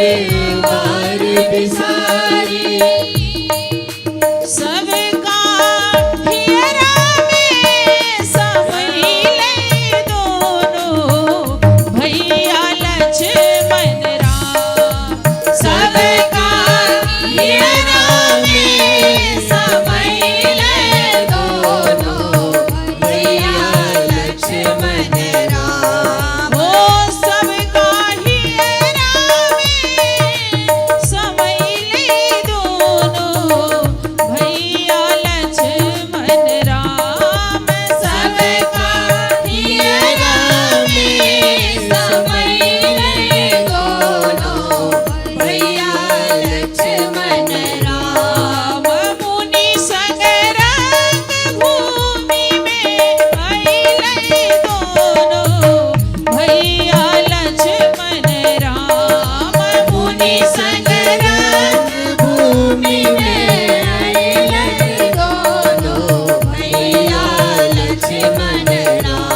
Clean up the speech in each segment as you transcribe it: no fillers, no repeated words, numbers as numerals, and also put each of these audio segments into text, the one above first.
बार बिसारी सबका हियरा में समहिले दोनों भैया लक्ष्मण राम। सबका हियरा में समहिले दोनों भैया लक्ष्मण राम। ओ सबका हियरा में समहिले दोनों भैया लक्ष्मण राम। सबका हियरा में समहिले दोनों भैया लक्ष्मण राम। मुनि संग रंग भूमि में अइलै दोनों भैया लक्ष्मण राम। मुनि संग रंग भूमि में अइलै दोनों भैया लक्ष्मण राम।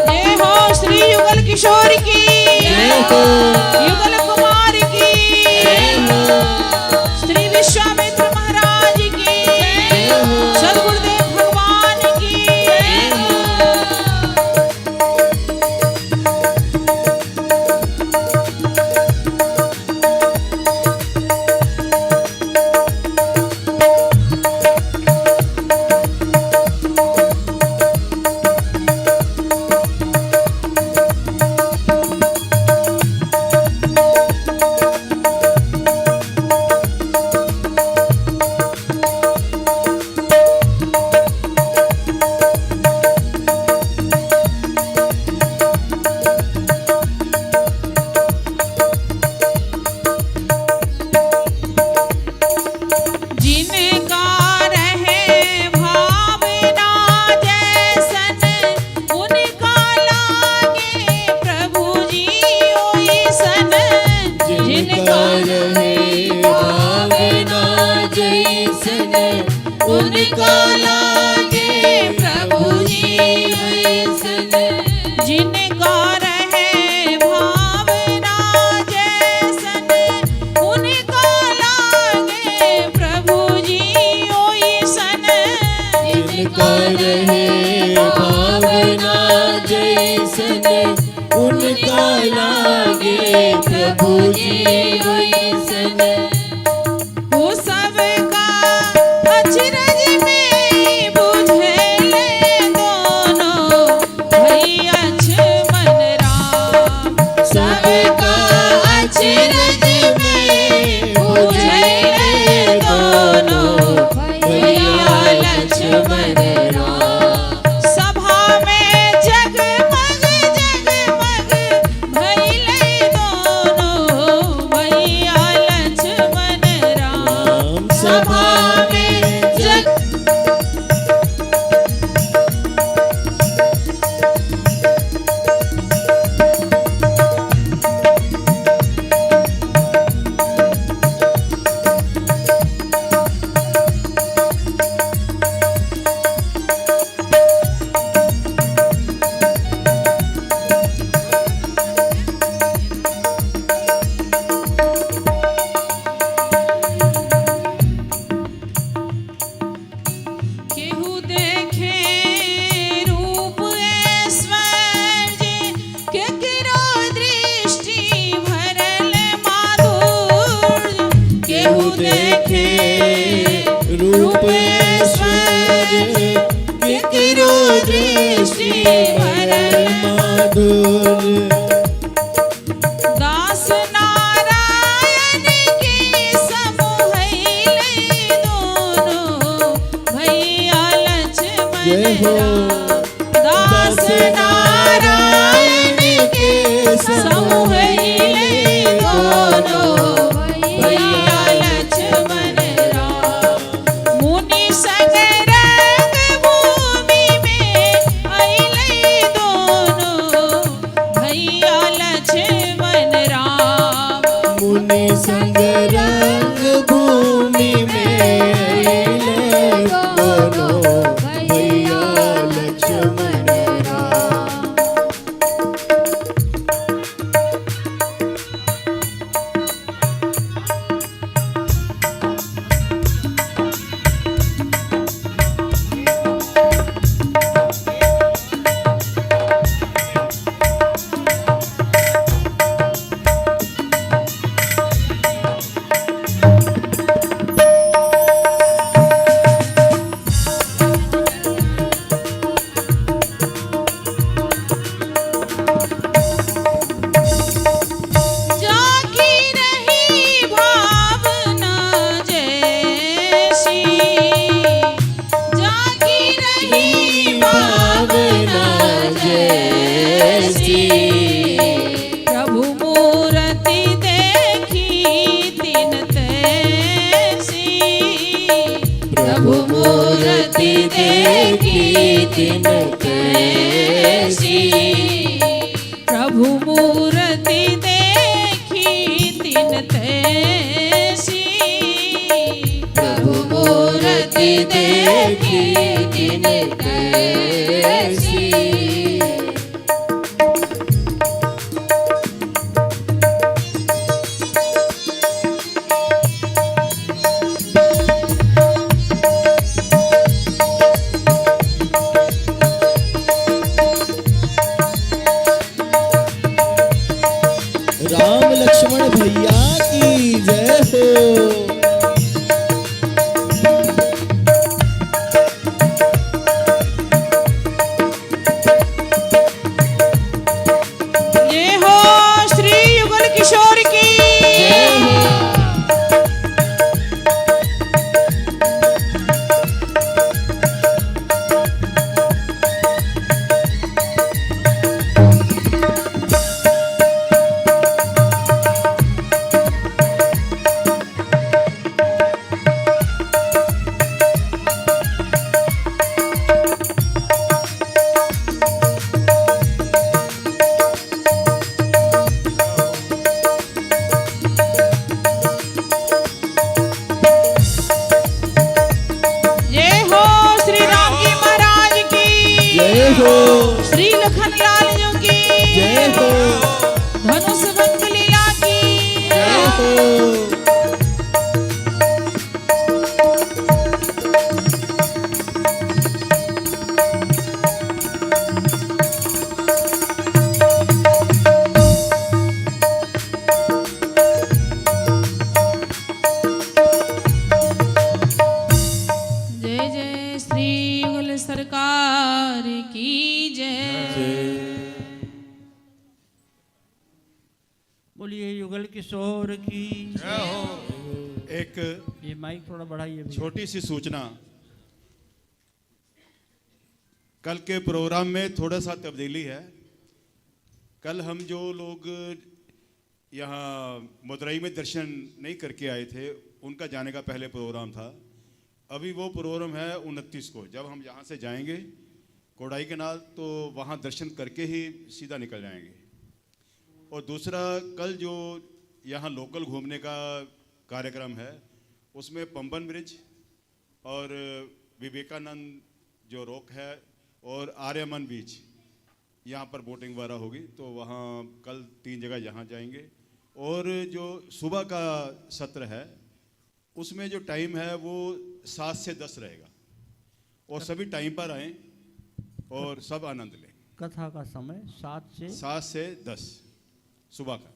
जय हो श्री युगल किशोर की, जय हो युगल कुमार की, जय हो श्री विश्वामित्र महाराज की, जय हो सद्गुरुदेव भगवान की। जय हो। जिनका रहे भावना जैसन उनका लागे प्रभु जी ओइसन। जिनका रहे भावना जैसन उनका लागे प्रभु जी वैसन। जिनका रहे भावना जैसन उनका लागे प्रभु जी ओइसन। जिनका रहे भावना जैसन उनका लागे प्रभु जी वैसन। वो सबका अचरज में बुझले दोनों भैया लक्ष्मण राम। सबका अचरज में बुझले दोनों भैया लक्ष्मण राम। सभा में जगमग जगमग भइले दोनों भैया लक्ष्मण राम। सभा में जग केहू देखे रूप ऐश्वर्य केकरो दृष्टि भरल माधुर्य। केहू देखे रूप ऐश्वर्य केकरो दृष्टि भरल माधुर्य। दास नारायण के समूहैले दोनों भैया लक्ष्मण जय हो राम। दास नारायण के समूहैले दोनों भैया लक्ष्मण राम। मुनि संग रंग भूमि में अइलै दोनों देखी तिन तैसी। प्रभु मूर्ति देखी तिन तैसी। प्रभु मूर्ति देखी तिन तैसी। राम लक्ष्मण भैया की जय हो। ये हो श्री युगल किशोर की। जय हो। ये हो श्री राम जी महाराज की। जय हो। श्री लखनलाल जी की। जय हो। धनुष भंग लीला की। जय हो। जय जय श्री युगल सरकार की जय। बोलिए युगल किशोर की। एक ये माइक थोड़ा बढ़ाइए भैया। छोटी सी सूचना, कल के प्रोग्राम में थोड़ा सा तब्दीली है। कल हम जो लोग यहाँ मदुरई में दर्शन नहीं करके आए थे, उनका जाने का पहले प्रोग्राम था। अभी वो प्रोग्राम है 29 को, जब हम यहाँ से जाएंगे कोडाई केनाल, तो वहाँ दर्शन करके ही सीधा निकल जाएंगे। और दूसरा, कल जो यहाँ लोकल घूमने का कार्यक्रम है, उसमें पंबन ब्रिज और विवेकानंद जो रॉक है और आर्यमन बीच, यहाँ पर बोटिंग वगैरह होगी। तो वहाँ कल 3 जगह यहाँ जाएंगे। और जो सुबह का सत्र है, उसमें जो टाइम है वो 7 से 10 रहेगा। और सभी टाइम पर आएँ और सब आनंद लें। कथा का समय 7 से 10 सुबह का।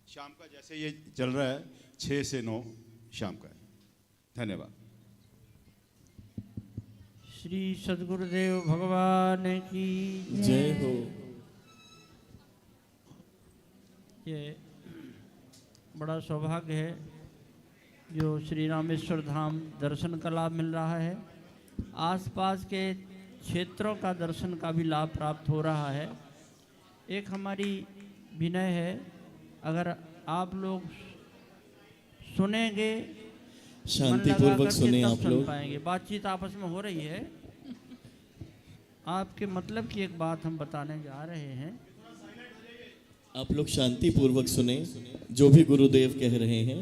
शाम का जैसे ये चल रहा है 6 से 9 शाम का है। धन्यवाद। श्री सद्गुरुदेव भगवान की जय हो। ये बड़ा सौभाग्य है जो श्री रामेश्वर धाम दर्शन का लाभ मिल रहा है। आसपास के क्षेत्रों का दर्शन का भी लाभ प्राप्त हो रहा है। एक हमारी विनय है, अगर आप लोग सुनेंगे, शांतिपूर्वक सुने आप सुन लोग। पाएंगे। बातचीत आपस में हो रही है। आपके मतलब की एक बात हम बताने जा रहे हैं। आप लोग शांतिपूर्वक सुने, जो भी गुरुदेव कह रहे हैं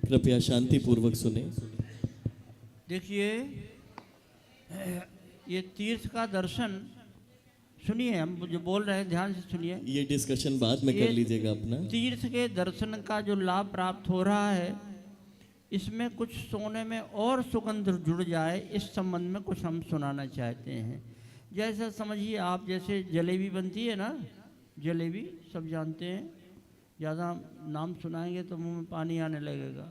कृपया शांतिपूर्वक सुने। देखिए, ये तीर्थ का दर्शन सुनिए, हम जो बोल रहे हैं ध्यान से सुनिए। ये डिस्कशन बाद में कर लीजिएगा अपना। तीर्थ के दर्शन का जो लाभ प्राप्त हो रहा है, इसमें कुछ सोने में और सुगंध जुड़ जाए, इस संबंध में कुछ हम सुनाना चाहते हैं। जैसा समझिए आप, जैसे जलेबी बनती है ना, जलेबी सब जानते हैं, ज़्यादा नाम सुनाएंगे तो मुंह में पानी आने लगेगा।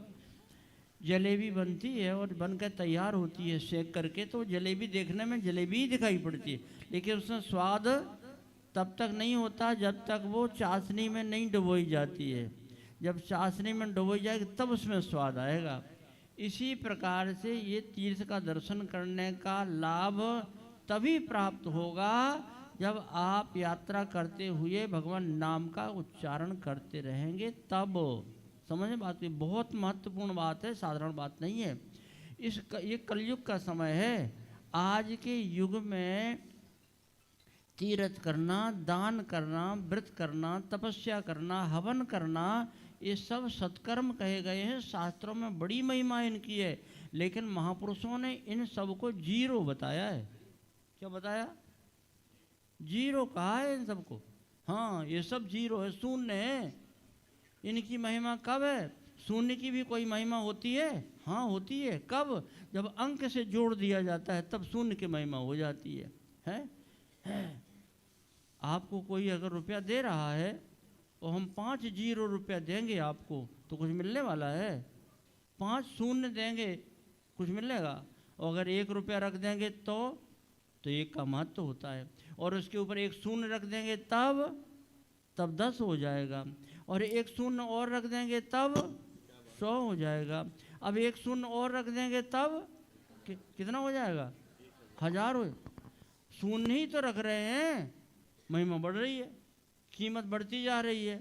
जलेबी बनती है और बनकर तैयार होती है सेक करके, तो जलेबी देखने में जलेबी ही दिखाई पड़ती है, लेकिन उसमें स्वाद तब तक नहीं होता जब तक वो चाशनी में नहीं डुबोई जाती है। जब चाशनी में डुबोई जाएगी तब उसमें स्वाद आएगा। इसी प्रकार से ये तीर्थ का दर्शन करने का लाभ तभी प्राप्त होगा जब आप यात्रा करते हुए भगवान नाम का उच्चारण करते रहेंगे, तब। समझे बात की? बहुत महत्वपूर्ण बात है, साधारण बात नहीं है। ये कलयुग का समय है। आज के युग में तीर्थ करना, दान करना, व्रत करना, तपस्या करना, हवन करना, ये सब सत्कर्म कहे गए हैं। शास्त्रों में बड़ी महिमा इनकी है, लेकिन महापुरुषों ने इन सब को जीरो बताया है। क्या बताया? जीरो कहा है इन सबको। हाँ, ये सब जीरो है, शून्य है। इनकी महिमा कब है? शून्य की भी कोई महिमा होती है? हाँ होती है। कब? जब अंक से जोड़ दिया जाता है तब शून्य की महिमा हो जाती है? आपको कोई अगर रुपया दे रहा है और हम 5 जीरो रुपया देंगे आपको तो कुछ मिलने वाला है? 5 शून्य देंगे कुछ मिलेगा? और अगर 1 रुपया रख देंगे तो 1 का महत्व होता है, और उसके ऊपर 1 शून्य रख देंगे तब 10 हो जाएगा, और 1 शून्य और रख देंगे तब 100 हो जाएगा। अब 1 शून्य और रख देंगे तब कितना हो जाएगा? 1000 हो। शून्य ही तो रख रहे हैं, महिमा बढ़ रही है, कीमत बढ़ती जा रही है।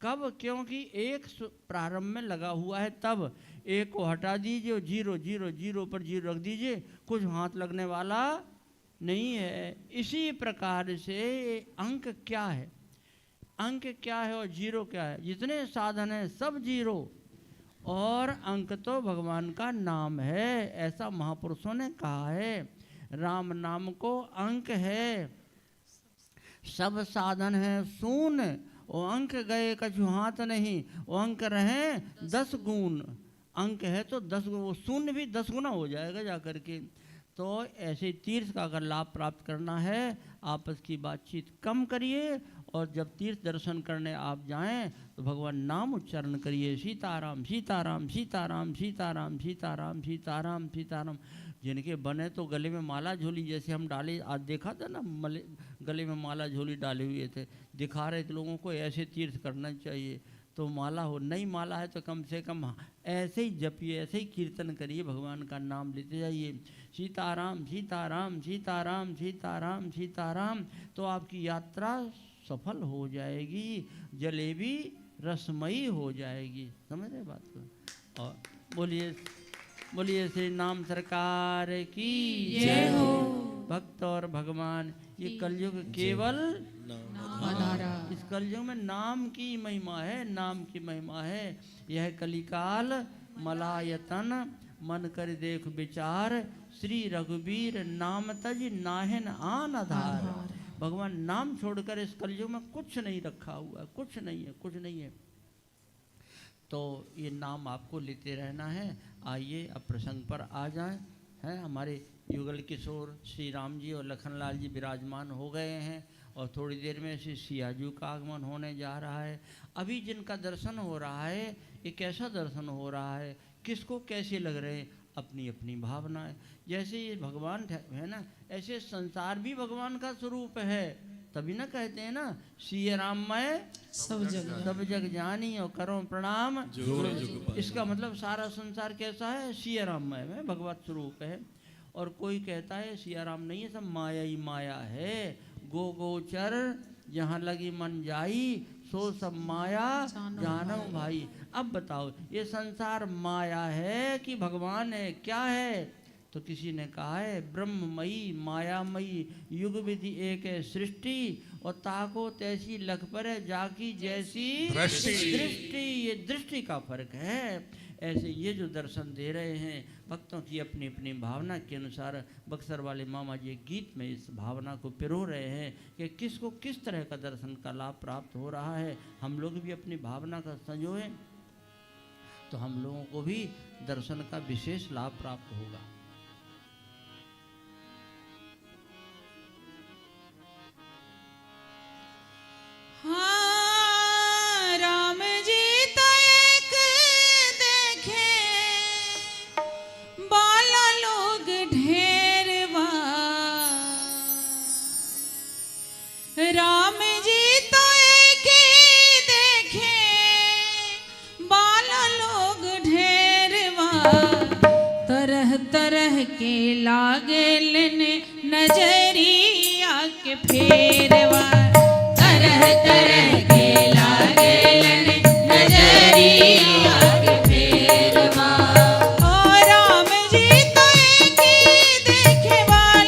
कब? क्योंकि एक प्रारंभ में लगा हुआ है। तब 1 को हटा दीजिए और 0 0 0 पर 0 रख दीजिए, कुछ हाथ लगने वाला नहीं है। इसी प्रकार से अंक क्या है, अंक क्या है और जीरो क्या है? जितने साधन हैं सब जीरो, और अंक तो भगवान का नाम है, ऐसा महापुरुषों ने कहा है। राम नाम को अंक है, सब साधन है शून्य। वो अंक गए कछु हाथ नहीं, वो अंक रहे 10 गुण। अंक है तो 10 गुण, वो शून्य भी 10 गुना हो जाएगा जा करके। तो ऐसे तीर्थ का अगर लाभ प्राप्त करना है, आपस की बातचीत कम करिए, और जब तीर्थ दर्शन करने आप जाएं तो भगवान नाम उच्चारण करिए, सीताराम सीताराम सीताराम सीताराम सीताराम सीताराम सीताराम। जिनके बने तो गले में माला झोली, जैसे हम डाले, आज देखा था ना, गले में माला झोली डाले हुए थे, दिखा रहे थे लोगों को ऐसे तीर्थ करना चाहिए। तो माला हो, नई माला है तो कम से कम ऐसे ही जपिए, ऐसे ही कीर्तन करिए, भगवान का नाम लेते जाइए, सीताराम सीताराम सीताराम सीताराम सीताराम। तो आपकी यात्रा सफल हो जाएगी, जलेबी रसमयी हो जाएगी। समझ रहे बात को? और बोलिए श्री नाम सरकार की जय हो। भक्त और भगवान, ये कलयुग केवल इस कलयुग में नाम की महिमा है, नाम की महिमा है। यह कलिकाल मलायतन, मन कर देख विचार, श्री रघुवीर नाम तज नाहिन आन आधार। भगवान नाम छोड़कर इस कलयुग में कुछ नहीं रखा हुआ, कुछ नहीं है, कुछ नहीं है। तो ये नाम आपको लेते रहना है। आइए अब प्रसंग पर आ जाएं। हैं हमारे युगल किशोर श्री राम जी और लखनलाल जी विराजमान हो गए हैं, और थोड़ी देर में श्री सियाजू का आगमन होने जा रहा है। अभी जिनका दर्शन हो रहा है, ये कैसा दर्शन हो रहा है, किसको कैसे लग रहे हैं, अपनी अपनी भावना है। जैसे ये भगवान है ना, ऐसे संसार भी भगवान का स्वरूप है। तभी ना कहते हैं ना, सिय राम मैं सब जग जानी और करो प्रणाम। इसका मतलब सारा संसार कैसा है? सिय राम में भगवत स्वरूप है। और कोई कहता है सिया राम नहीं है, सब माया ही माया है। गोचर जहाँ लगी मन जाई, सो सब माया जानम भाई। अब बताओ, ये संसार माया है कि भगवान है, क्या है? तो किसी ने कहा है ब्रह्ममयी मायामयी युग विधि एक है सृष्टि, और ताको तैसी लख पर है जाकी जैसी दृष्टि। ये दृष्टि का फर्क है। ऐसे ये जो दर्शन दे रहे हैं भक्तों की अपनी अपनी भावना के अनुसार, बक्सर वाले मामा जी गीत में इस भावना को पिरो रहे हैं कि किसको किस तरह का दर्शन का लाभ प्राप्त हो रहा है। हम लोग भी अपनी भावना का संजोएं तो हम लोगों को भी दर्शन का विशेष लाभ प्राप्त होगा। हाँ, राम जी तो एक देखे बाला लोग ढेरवा, राम जी तो एक देखे बाला लोग ढेरवा, तरह तरह के लागे लेने नजरिया के फेरवा, तरह तरह के लागेलन नजरिया के फेरवा। और राम जी तो एक ही देखे वाला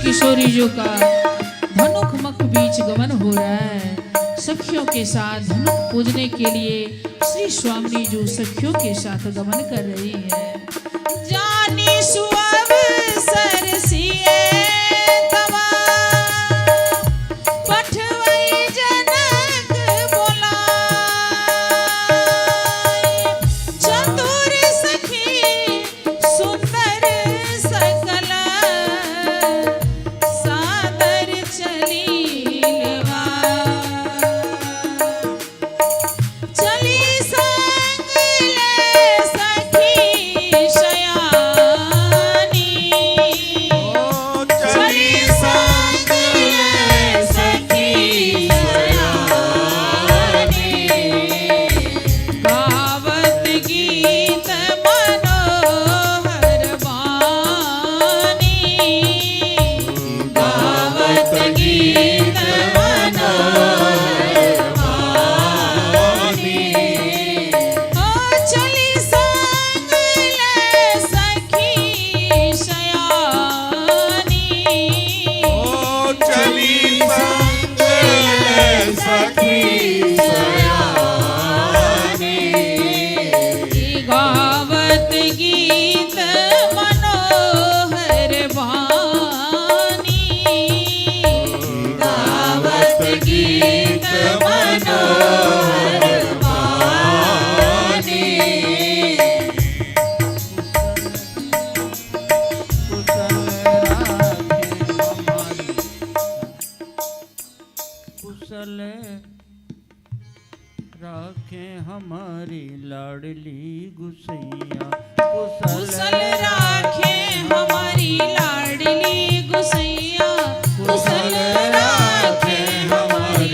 किशोरीजों का धनुख मख बीच गमन हो रहा है। सखियों के साथ धनुख पूजने के लिए श्री स्वामी जो सखियों के साथ गमन कर रही है। जानी सुअव सरसिए तवा पठवई जनक बोलाए, चतुर सखी सुंदर सकल सादर चली लेवा, चली संग ले सखी शयानी, चली संग ले सखी शयानी, गावत गीत मनोहर बानी, गावत गीत मनोहर बानी। ओ चली संग ले सखी शयानी, ओ चली संग ले सखी सयानी, गावत गीत मनोहर बानी, गावत गीत मनोहर बानी। कुशल राखे हमारी लाडली गुसैया, कुशल राखे हमारी लाडली गुसैया, कुशल राखे हमारी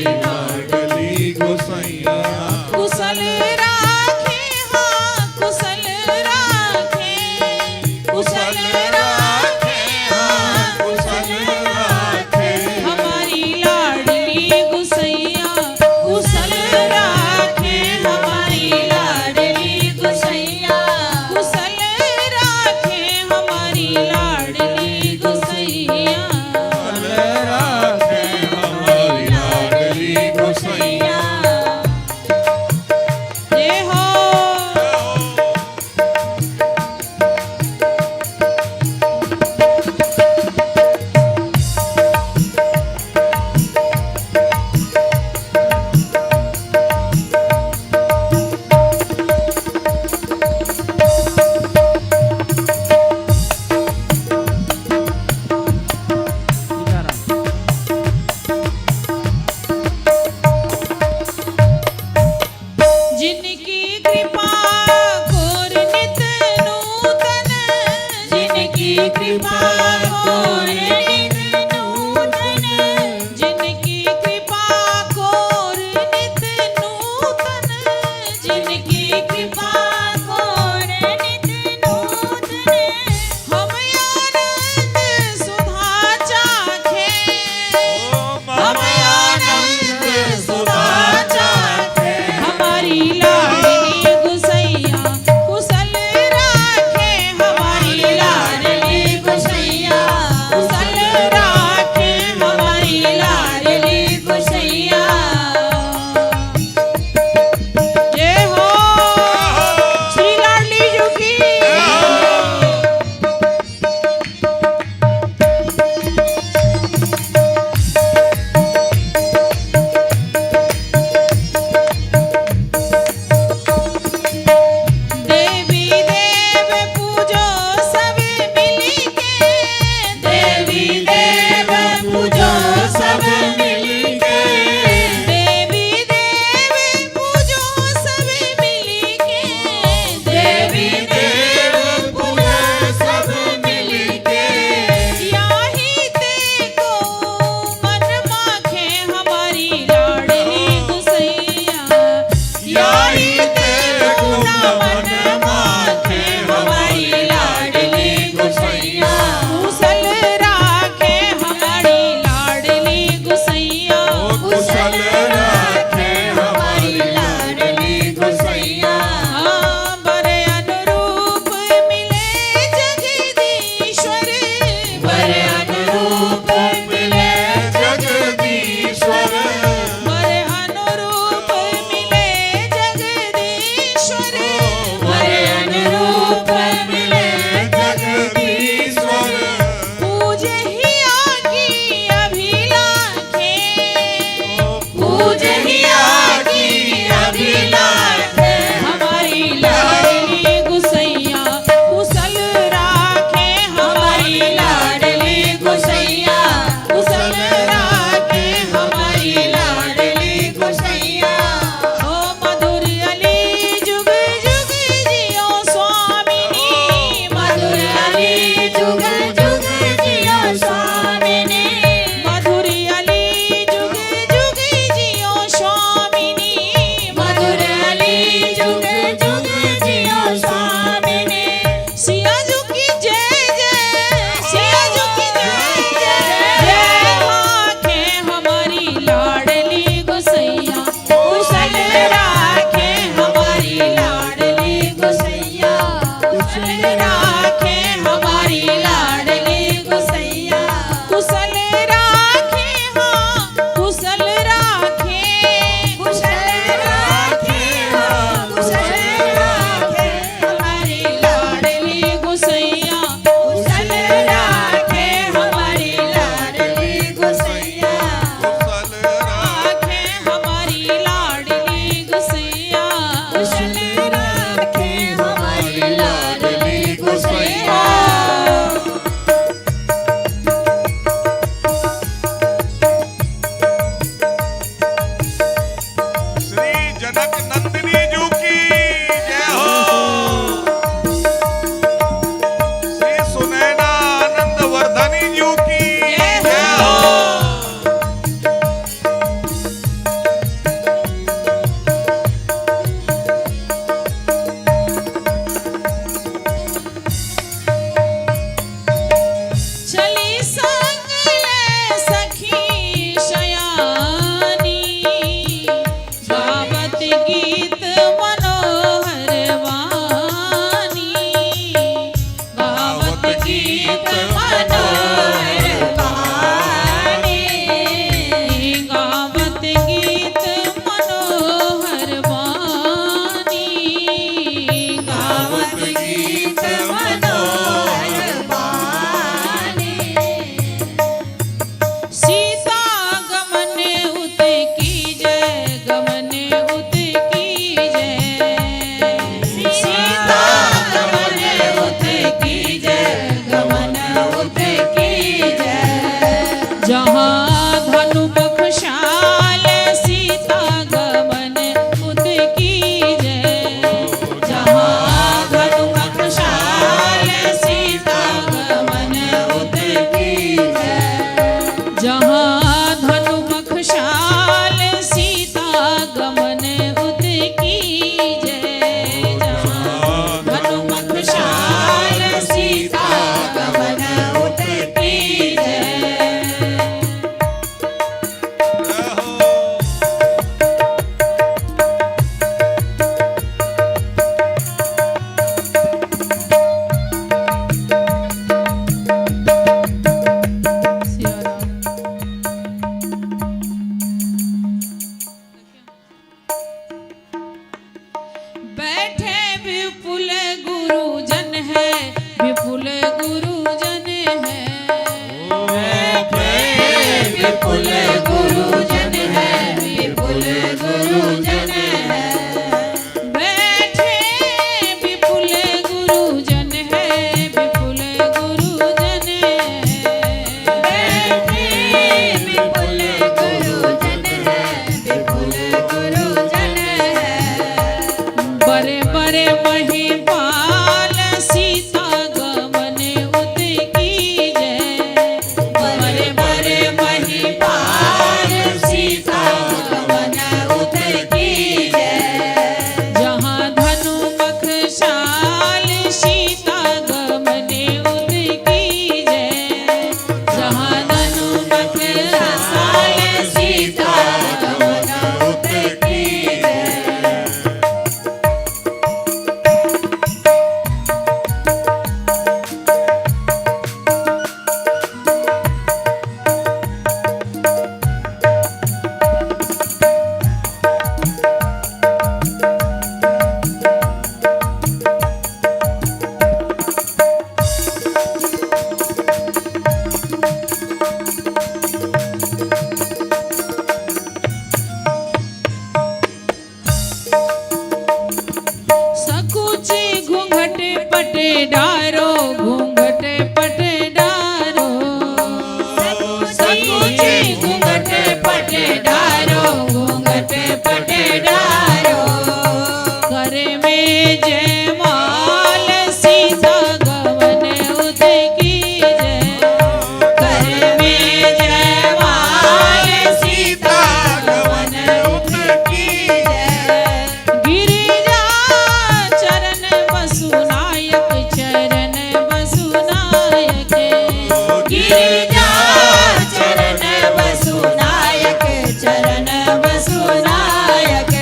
नायक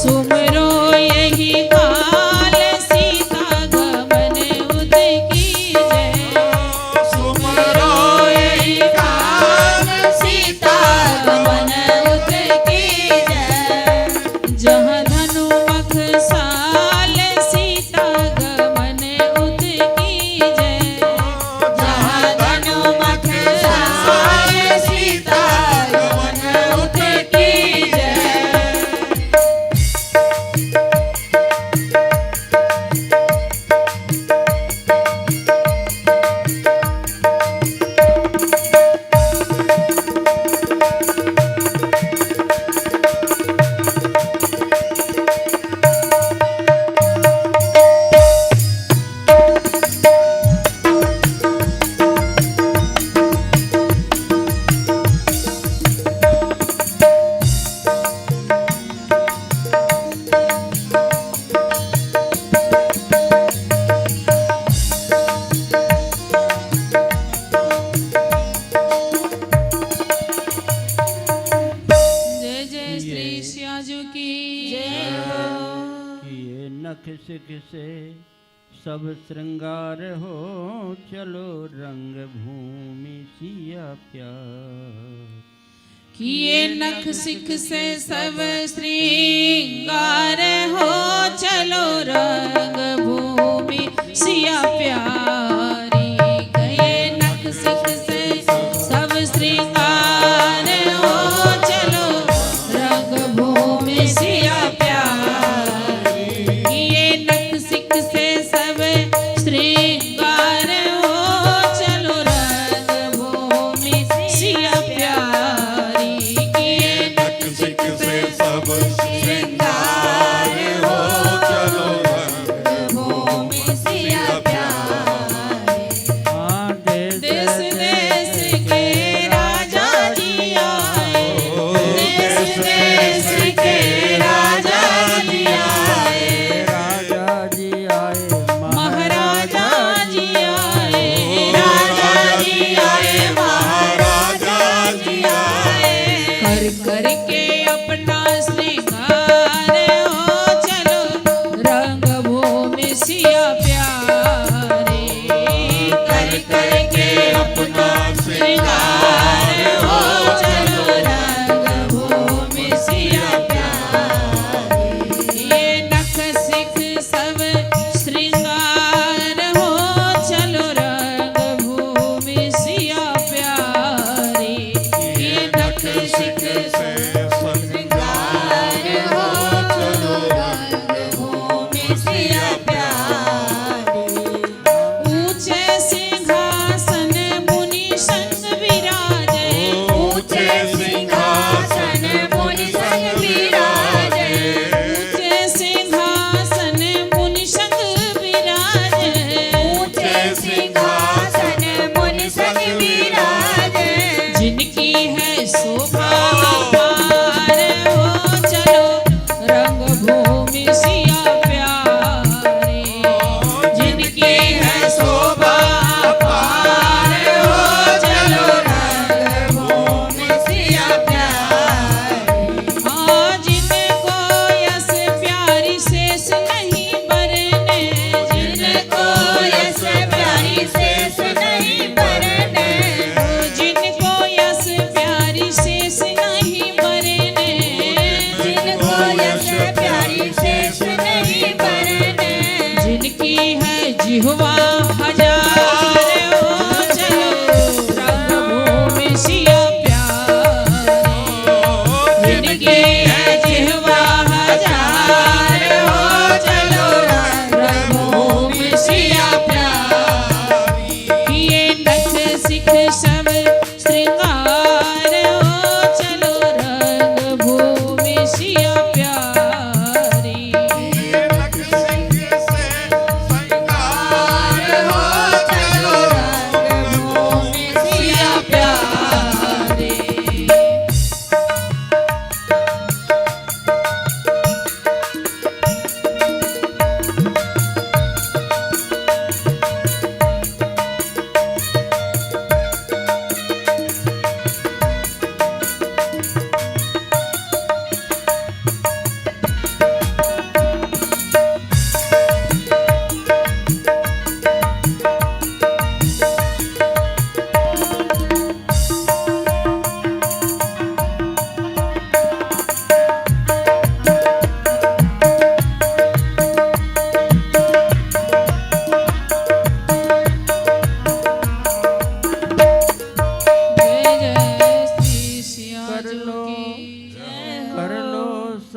सुमरो यही काल सीता गमन उद की जय सुमरो यही काल सीता गमन उद की जय जहाँ धनु मख साल सीता गमन उद की जय जहाँ धनु मख साल सीता गमन उद की जय जय जय श्री श्याजू की जय किए नख सिख से सब श्रृंगार हो चलो रंग भूमि सिया प्यार किए नख सिख से सब श्रृंगार हो चलो रंग भूमि सिया प्यारी गए नख सिख से सब श्रृंगार हो चलो रंग भूमि सिया प्यारी किए नख सिख से सब श्रृंगार हो चलो रंग भूमि सिया प्यारी किए नख सिख से सब श्रृंगार हो चलो रंग भूमि सिया प्यारी हाँ देश देश देश के राजा जी आए देश देश के राजा जी आए राजा जी आए महाराजा जी आए राजा जी आए महाराजा जी आए कर कर के अपना श्रृंगार हो चलो रंग भूमि सिया प्यारे कर कर के अपना श्रृंगार हो चलो रंग भूमि सिया प्यारे ये नख सिख सब श्रृंगार हो चलो रंग भूमि सिया प्यारी ये नख सिख से श्रृंगार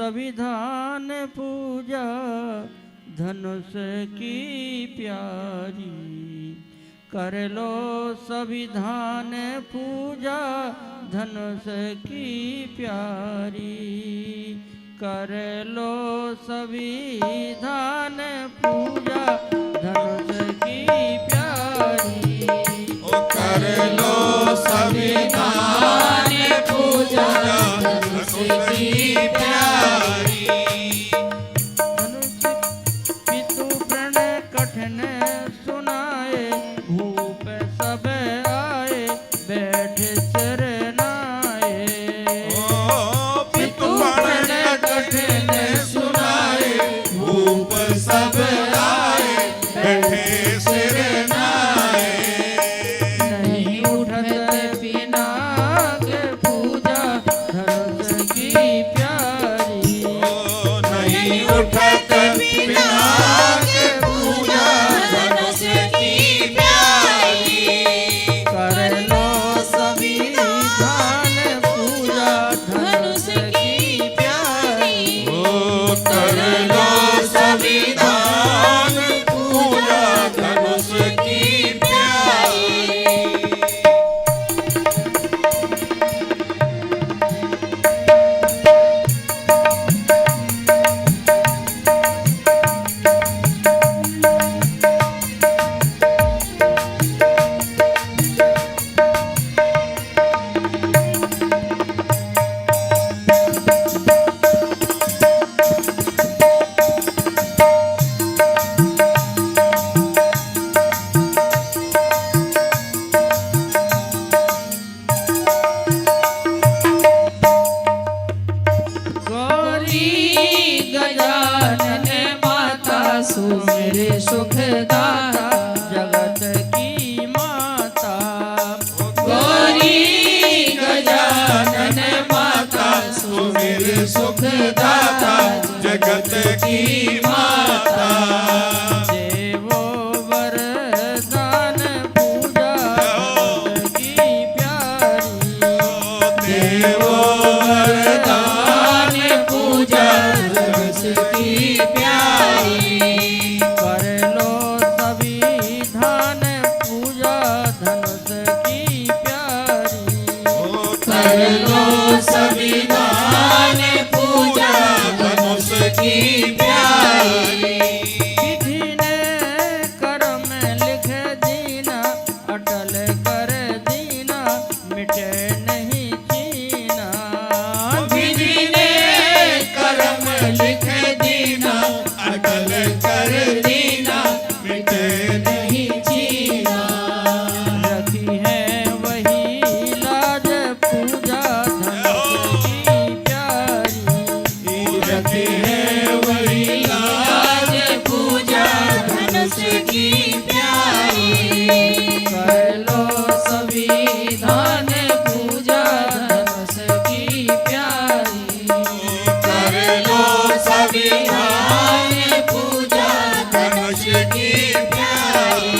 संविधान पूजा धनुष की प्यारी, कर लो संविधान पूजा धनुष की प्यारी, कर लो संविधान पूजा धनुष की प्यारी, ओ कर लो संविधान पूजा धनुष की प्यारी। धनुष पितु प्रण कठिन सुनाए, भूप सब आए बैठे सिर नाए। ओ पितु प्रण कठिन सुनाए, भूप सब आए बैठे सिर नाए। नहीं उठत पिनाक पूजा धनुष की प्यारी, ओ नहीं उठत पिनाक पूजा धनुष की प्यारी। कर लो संविधान पूजा धनुष की प्यारी, ओ कर लो संविधान पूजा धनुष की प्यारी। गौरी गजानन माता सुमेरे सुखदाता, जगत की माता। गौरी गजानन माता सुमेर सुखदाता जगत की माता। देवो वरदान पूजा धनुष की प्यारी, देवो वरदान पूजा धनुष की प्यारी। कर लो संविधान पूजा धनुष की प्यारी, ओ कर लो संविधान पूजा धनुष की प्यारी। विधि ने कर्म लिख दीना, अटल कर दीना मिटे नहीं चीना। विधि ने कर्म लिख दीना, अटल कर दीना मिटे नहीं जीना। रखी है वही लाज पूजा धनुष की प्यारी, रखी है वही लाज पूजा धनुष की प्यारी। कर लो संविधान पूजा धनुष की प्यारी, कर लो संविधान पूजा धनुष की प्यारी।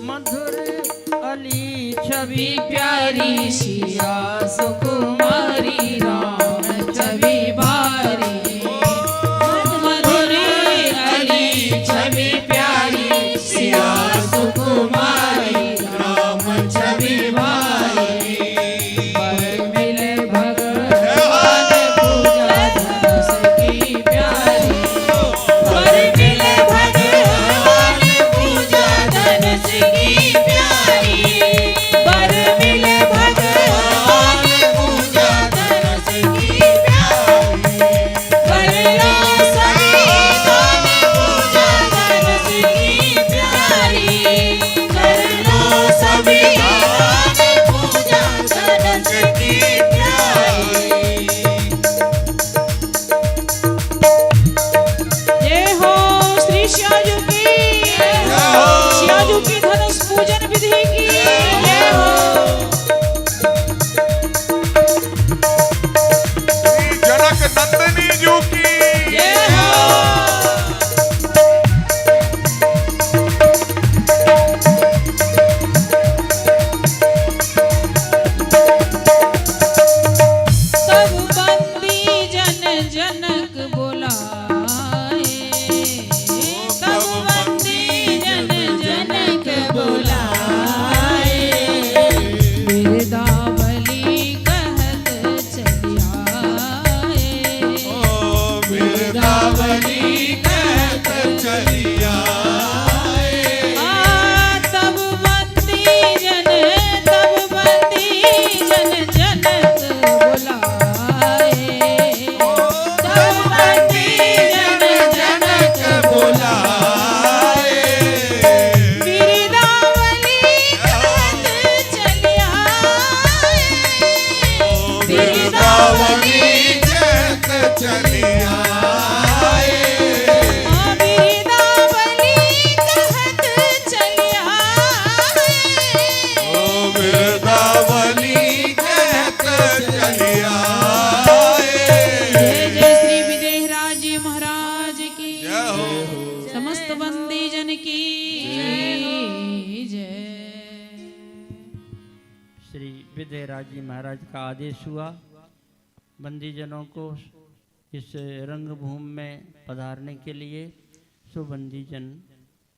मधुर अली छवि प्यारी सिया सुकुमारी, राम छवि भारी। मधुरी अली छवि प्यारी, सिया सुकुमारी, राम छवि भारी। पर मिले भगवान पूजा धनुष की प्यारी, पर मिले भगवान पूजा धनुष की प्यारी, पर मिले भगवान पूजा चली आए। बिरदावली कहत चली आए। ओ बिरदावली कहत चली आए। जय जय श्री विदेहराज जी महाराज की जय हो। समस्त बंदी जन की जय। श्री विदेहराज जी महाराज का आदेश हुआ बंदीजनों को इस रंगभूमि में पधारने के लिए। सो बंदीजन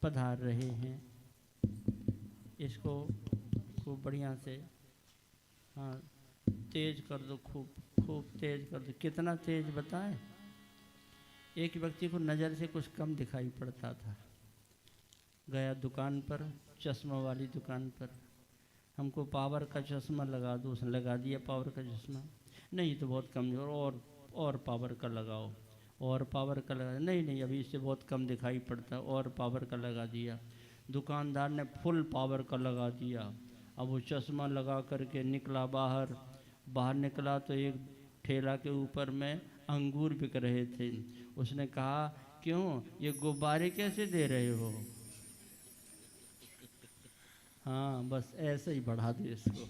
पधार रहे हैं। इसको खूब बढ़िया से हाँ तेज कर दो, खूब खूब तेज कर दो। कितना तेज बताएं? एक व्यक्ति को नज़र से कुछ कम दिखाई पड़ता था। गया दुकान पर, चश्मा वाली दुकान पर, हमको पावर का चश्मा लगा दो। उसने लगा दिया पावर का चश्मा। नहीं तो बहुत कमज़ोर, और पावर का लगाओ, और पावर का लगा। नहीं नहीं अभी इससे बहुत कम दिखाई पड़ता, और पावर का लगा दिया। दुकानदार ने फुल पावर का लगा दिया। अब वो चश्मा लगा करके निकला बाहर। बाहर निकला तो एक ठेला के ऊपर में अंगूर बिक रहे थे। उसने कहा क्यों ये गुब्बारे कैसे दे रहे हो? हाँ बस ऐसे ही बढ़ा दे इसको,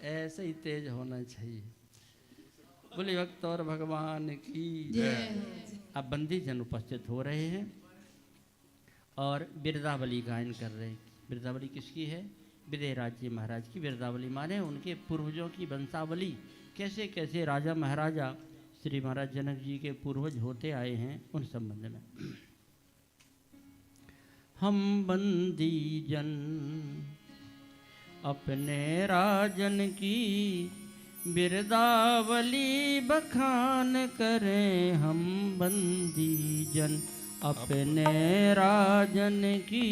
ऐसे ही तेज होना चाहिए। बोले भक्त और भगवान की जय। अब बंदीजन उपस्थित हो रहे हैं और बिरदावली गायन कर रहे हैं। बिरदावली किसकी है? विदेहराज जी महाराज की बिरदावली माने उनके पूर्वजों की वंशावली। कैसे कैसे राजा महाराजा श्री महाराज जनक जी के पूर्वज होते आए हैं उन संबंध में। हम बंदी जन अपने राजन की बिरदावली बखान करें। हम बंदी जन अपने राजन की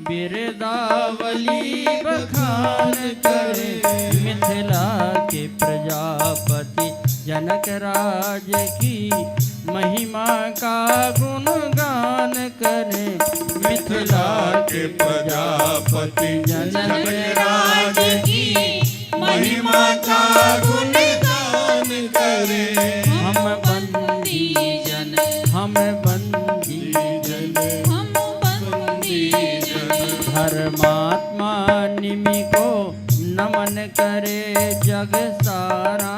बिरदावली बखान करें। मिथिला के प्रजापति जनक राज की महिमा का गुणगान करें। मिथिला के प्रजापति जनक राज की महिमा का गुणगान करें। हम बंदी जन, हम बंदी जन, हम बंदी जन। धर्मात्मा निमि को नमन करे जग सारा।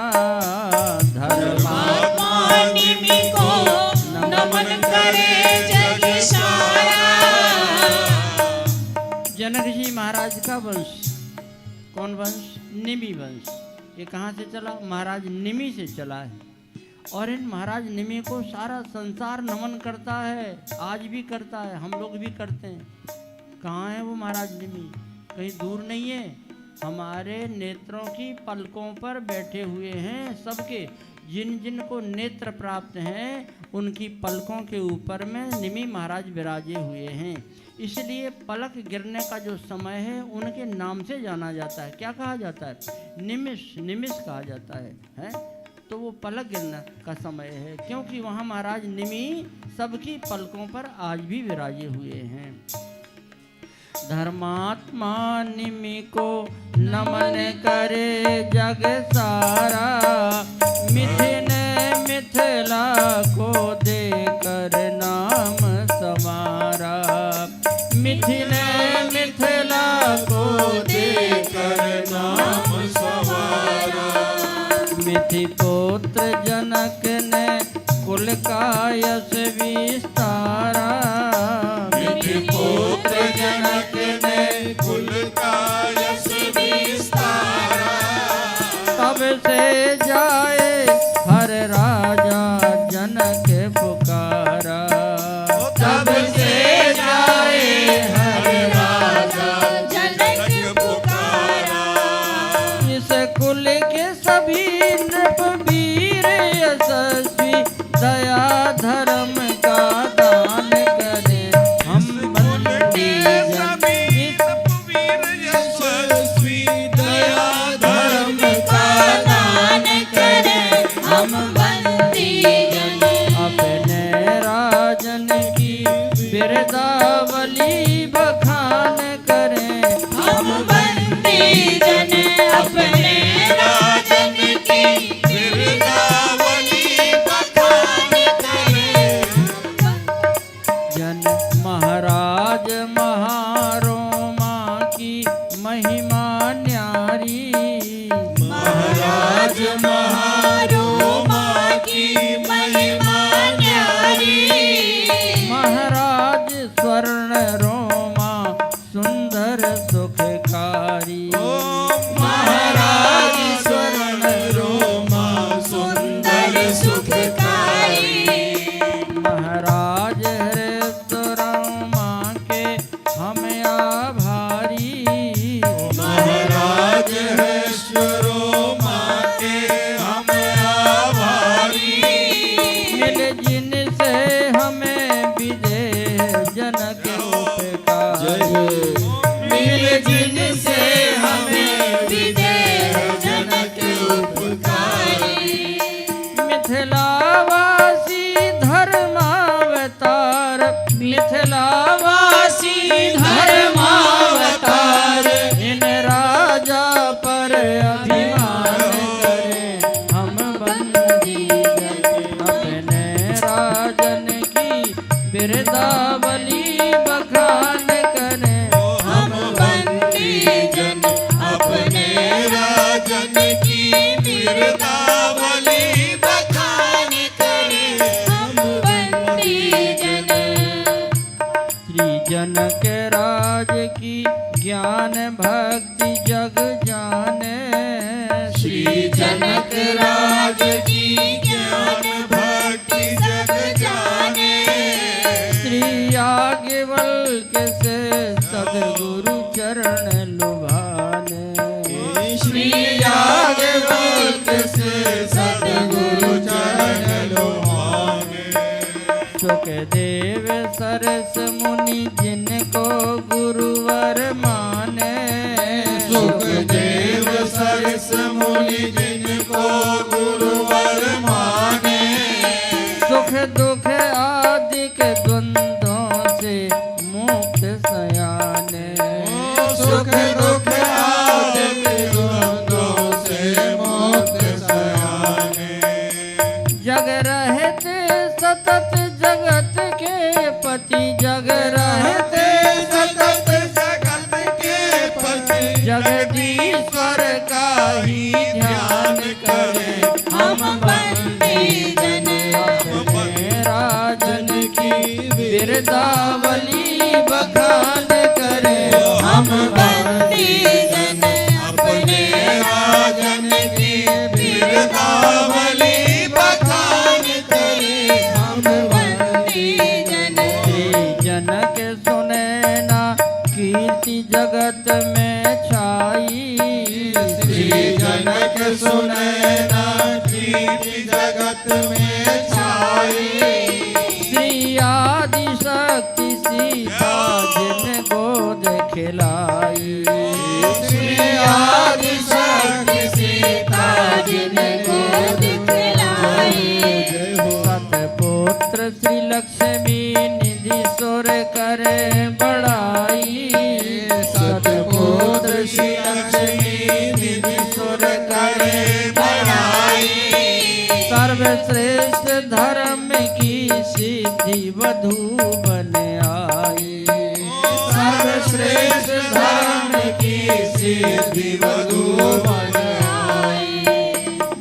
धर्मात्मा निमि को नमन करे जग सारा। जनक जी महाराज का वंश, कौन वंश? निमि वंश। ये कहाँ से चला? महाराज निमि से चला है। और इन महाराज निमि को सारा संसार नमन करता है, आज भी करता है, हम लोग भी करते हैं। कहाँ है वो महाराज निमि? कहीं दूर नहीं है, हमारे नेत्रों की पलकों पर बैठे हुए हैं। सबके जिन जिन को नेत्र प्राप्त हैं उनकी पलकों के ऊपर में निमि महाराज विराजे हुए हैं। इसलिए पलक गिरने का जो समय है उनके नाम से जाना जाता है। क्या कहा जाता है? निमिष, निमिष कहा जाता है? तो वो पलक गिरने का समय है, क्योंकि वहाँ महाराज निमि सबकी पलकों पर आज भी विराजे हुए हैं। धर्मात्मा निमि को नमन करे जग सारा। मिथिन मिथिला को देकर नाम समारा। मिथिन मिथिला को देकर नाम सवारा। मिथि पुत्र जनक ने कुल का यश विस्तारा। मिथि पुत्र जनक ने कुल का यश विस्तारा। तब से जाए हर राजा जनक पुकारा। तब से जाए हर राजा जनक पुकारा। इस कुल के सभी नृप वीर यशस्वी दया धर्म का दान करें। हम बंदी जन, वीर यशस्वी दया धर्म का दान करें। हम बंदी जन अपने राजन की बिरदावली बखान करें। हम बंदी जन अपने राजन की बिरदावली बिरदावली बखान करे हम बंदी जन। श्री जनक राज की ज्ञान भक्ति जग जाने। श्री जनक राज की ज्ञान भक्ति जग जाने। श्री याज्ञवल्क्य से सद्गुरु चरण लुभाने। श्री याज्ञवल्क्य से सद्गुरु चरण लुभाने। सुखदेव सरस मुनि जिनको गुरुवर माने। सुखदेव सरस मुनि जिनको गुरुवर माने। सुख दुख आदि के द्वंद्वों से मुक्त सयाने। सुख दुख आदि के द्वंद्वों से मुक्त सयाने। जग रहते सतत जगत के पति। जग रहते सतत जगत के पति। जगदीश्वर का ही ध्यान करे हम बंदी जन। अपने राजन की बिरदावली बखान करे हम बंदी जन। अपने राजन की बिरदावली बखान करे हम बंदी जन। श्री जनक सुने ना कीर्ति जगत में छाई। श्री जनक सुने ना कीर्ति जगत में छाई। श्री आदि शक्ति सीता जिन गोद खिलाई। श्री आदि शक्ति सीता जिन गोद खिलाई। सतपुत्र श्री लक्ष्मी निधि सुर करे बड़ाई। सतपुत्र श्री लक्ष्मी निधि सुर करे बड़ाई। सर्वश्रेष्ठ धर्म की सिद्धि वधु बन आई। सर्वश्रेष्ठ धर्म की सिद्धि वधु बन आई।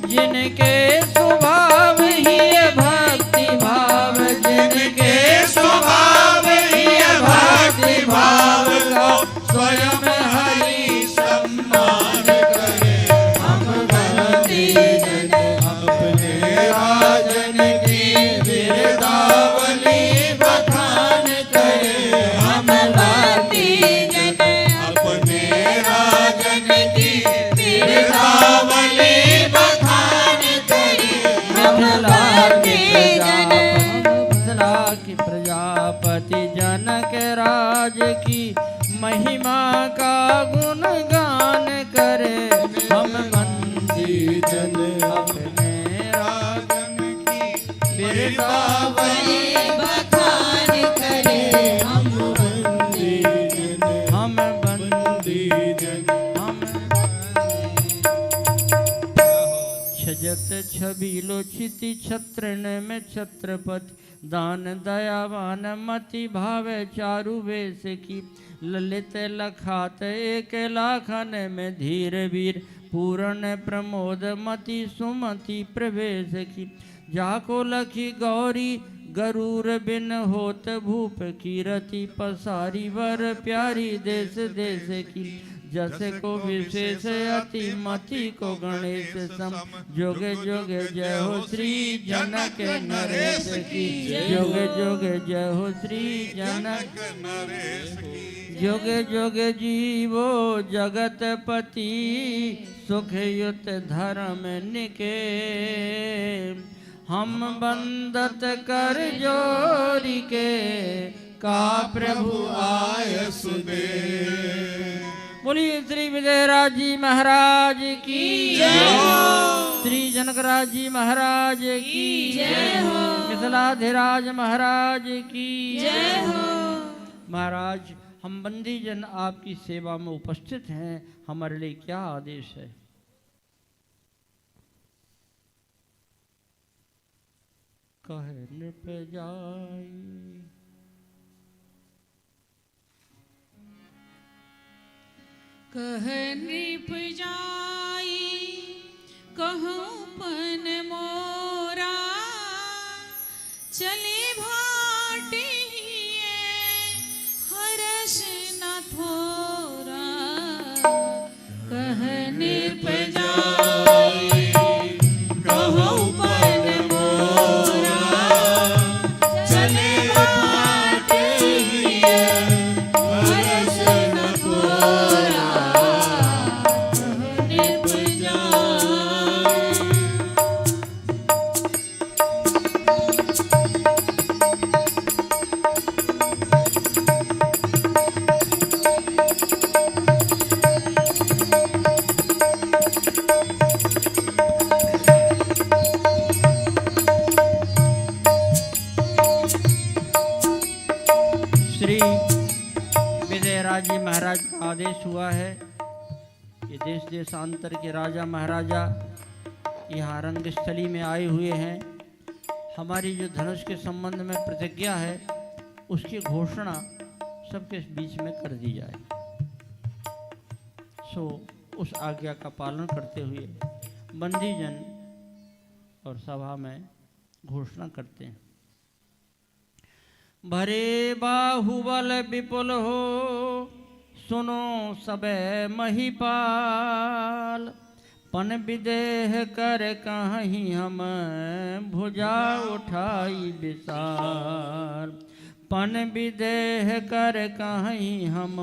जिनके स्वभाव ही भक्ति भाव। जिनके स्वभाव ही भक्ति भाव को स्वयं हरि सम्मान करे हम बंदी जन। अपने राजन की बिरदावली बखान करे हम बंदी जन। अपने राजन की बिरदावली बखान करे हम बंदी जन। मिथिला की प्रजापति जनक राज की महिमा का गुणगान करे हम बंदी जन। अपने राजन की बिरदावली बखान करे हम बंदी जन। हम बंदी जन। हम छजत छबीलो क्षिति छत्रण में छत्रपति। दान दयावान मति भावे चारु वेश की। ललित लखात एक लाखन में धीर वीर। पूर्ण प्रमोद मति सुमति प्रवेश की। जाको लखी गौरी गरुर बिन होत भूप कीरति। पसारी वर प्यारी देश देश की। जस को विशेष अति मति को गणेश सम। जोगे जोगे जय हो श्री जनक नरेश की। जोगे जोगे जय हो श्री जनक नरेश की। जोगे जोगे जीवो जगतपति। सुख युत धर्म निके। हम बंदत कर जोरी के। का प्रभु आय सुदे। बोलिए श्री विजयराज जी महाराज की जय हो। श्री जनकराज जी महाराज की जय हो। मिथिलाधिराज महाराज की जय हो। महाराज हम बंदी जन आपकी सेवा में उपस्थित हैं। हमारे लिए क्या आदेश है? कहे नृप जाई कह नृप जाई कहूँ चले भाटे हरस न थोरा कहने पजाई कहो पन मोरा चले भाटे हरस न थोरा कहने पजाई। श्री विजयराज जी महाराज का आदेश हुआ है कि देश देशांतर के राजा महाराजा यहाँ रंगस्थली में आए हुए हैं। हमारी जो धनुष के संबंध में प्रतिज्ञा है उसकी घोषणा सबके बीच में कर दी जाए। सो उस आज्ञा का पालन करते हुए बंदीजन और सभा में घोषणा करते हैं। भरे बाहुबल विपुल हो सुनो सबे महिपाल पन विदेह कर कहीं हम भुजा उठाई विशाल पन विदेह कर कहीं हम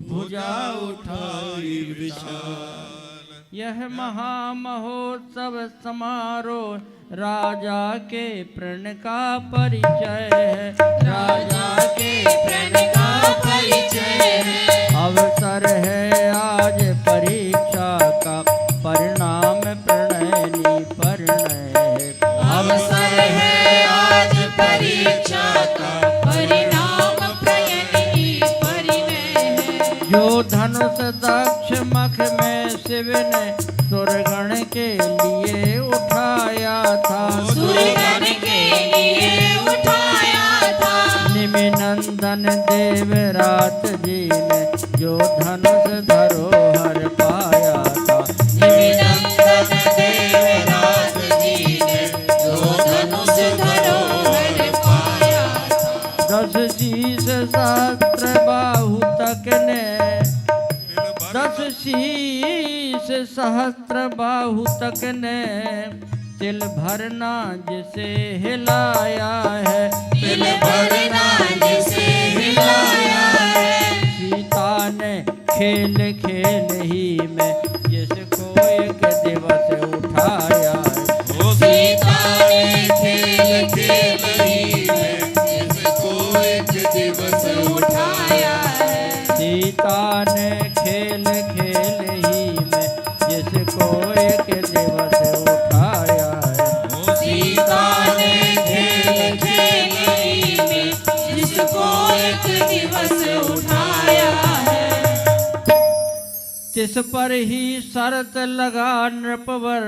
भुजा उठाई विशाल। यह महामहोत्सव समारोह राजा के प्रण का परिचय है राजा के प्रण का परिचय है। अवसर है आज परीक्षा का परिणाम प्रणयनी परिणय है। अवसर है आज परीक्षा का परिणाम प्रणयनी परिणय है। जो धनुष दक्ष मख में शिव ने सुरगण के लिए उठाया था सुरगण के लिए उठाया था। निमिनंदन देवरात जी ने जो धनुष धरोहर पाया था निमिनंदन देवराज जी ने जो धनुष धरोहर पाया था। 10 शीश सहस्त्र बाहु तक ने 10 शीश सहस्त्र बाहु तक ने तिल भरना जिसे हिलाया है तिल भरना जिसे हिलाया है। सीता ने खेल खेल ही में जिसको एक दिवस उठाया है। सीता ने खेल खेल ही में जिसको एक दिवस उठाया है। सीता ने खेल खेल ही में जिसको एक दिवस उठाया है। सीता ने खेल खेल ही में जिसको एक दिवस उठाया है। तिस पर ही शरत लगा नृपवर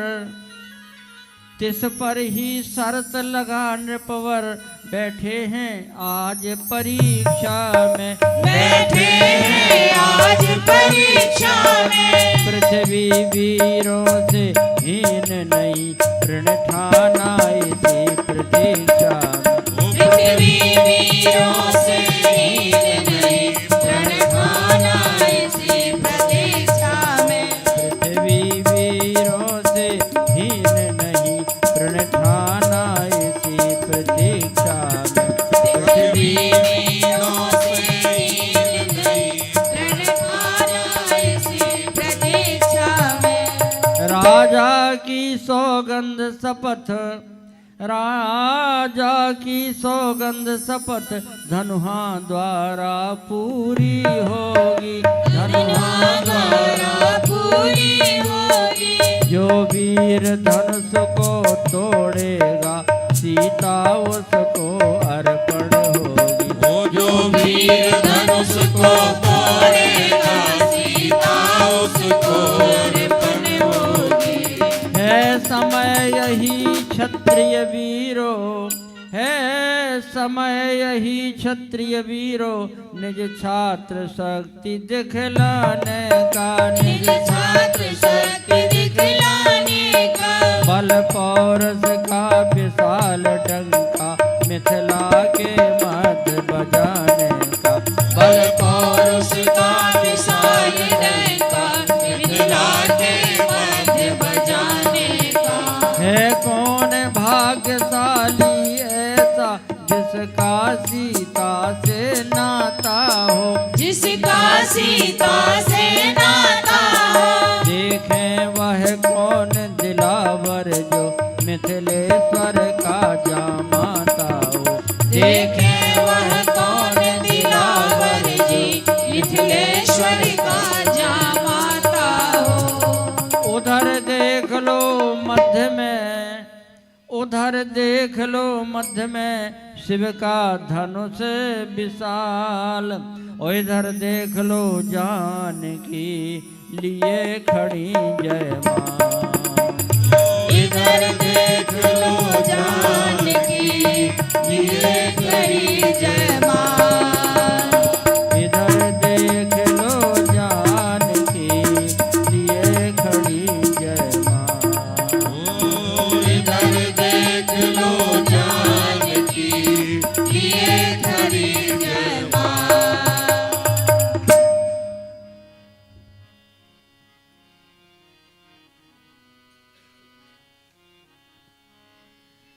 तिस पर ही शरत लगा नृपवर बैठे हैं आज परीक्षा में बैठे हैं आज परीक्षा में। पृथ्वी वीरों से हीन नहीं ऋण ठाना इसी प्रतीक्षा में। पृथ्वी वीरों से हीन नहीं रण खाना इसी प्रतीक्षा में। पृथ्वी वीरों से हीन नहीं ऋण ठाना इसी प्रतीक्षा में। पृथ्वी वीरों से हीन नहीं रण खाना इसी प्रतीक्षा में। राजा की सौगंध शपथ राजा की सौगंध शपथ धनुहा द्वारा पूरी होगी धनुहा द्वारा पूरी होगी। जो वीर धनुष को तोड़ेगा सीता उसको अर्पण होगी। जो वीर धनुष को तोड़ेगा सीता उसको अर्पण होगी। है समय यही क्षत्रिय वीरों है समय यही क्षत्रिय वीरों निज छात्र शक्ति दिखलाने का निज छात्र शक्ति दिखलाने का। बल पौरस का विशाल डंका सीता से नाता हो, जिसका सीता से नाता हो, देखें वह कौन दिलावर जो मिथिलेश्वर का जामाता हो, देखे वह कौन दिलावर जी मिथिलेश्वर का जामाता हो। उधर देख लो मध्य में, उधर देख लो मध्य में शिव का धनुष विशाल, और इधर देख लो जानकी लिए खड़ी जय मां। इधर देख लो जानकी लिए खड़ी जय मां। इधर देख लो जानकी लिए खड़ी जय मां। इधर देख लो जानकी लिए खड़ी जय मां।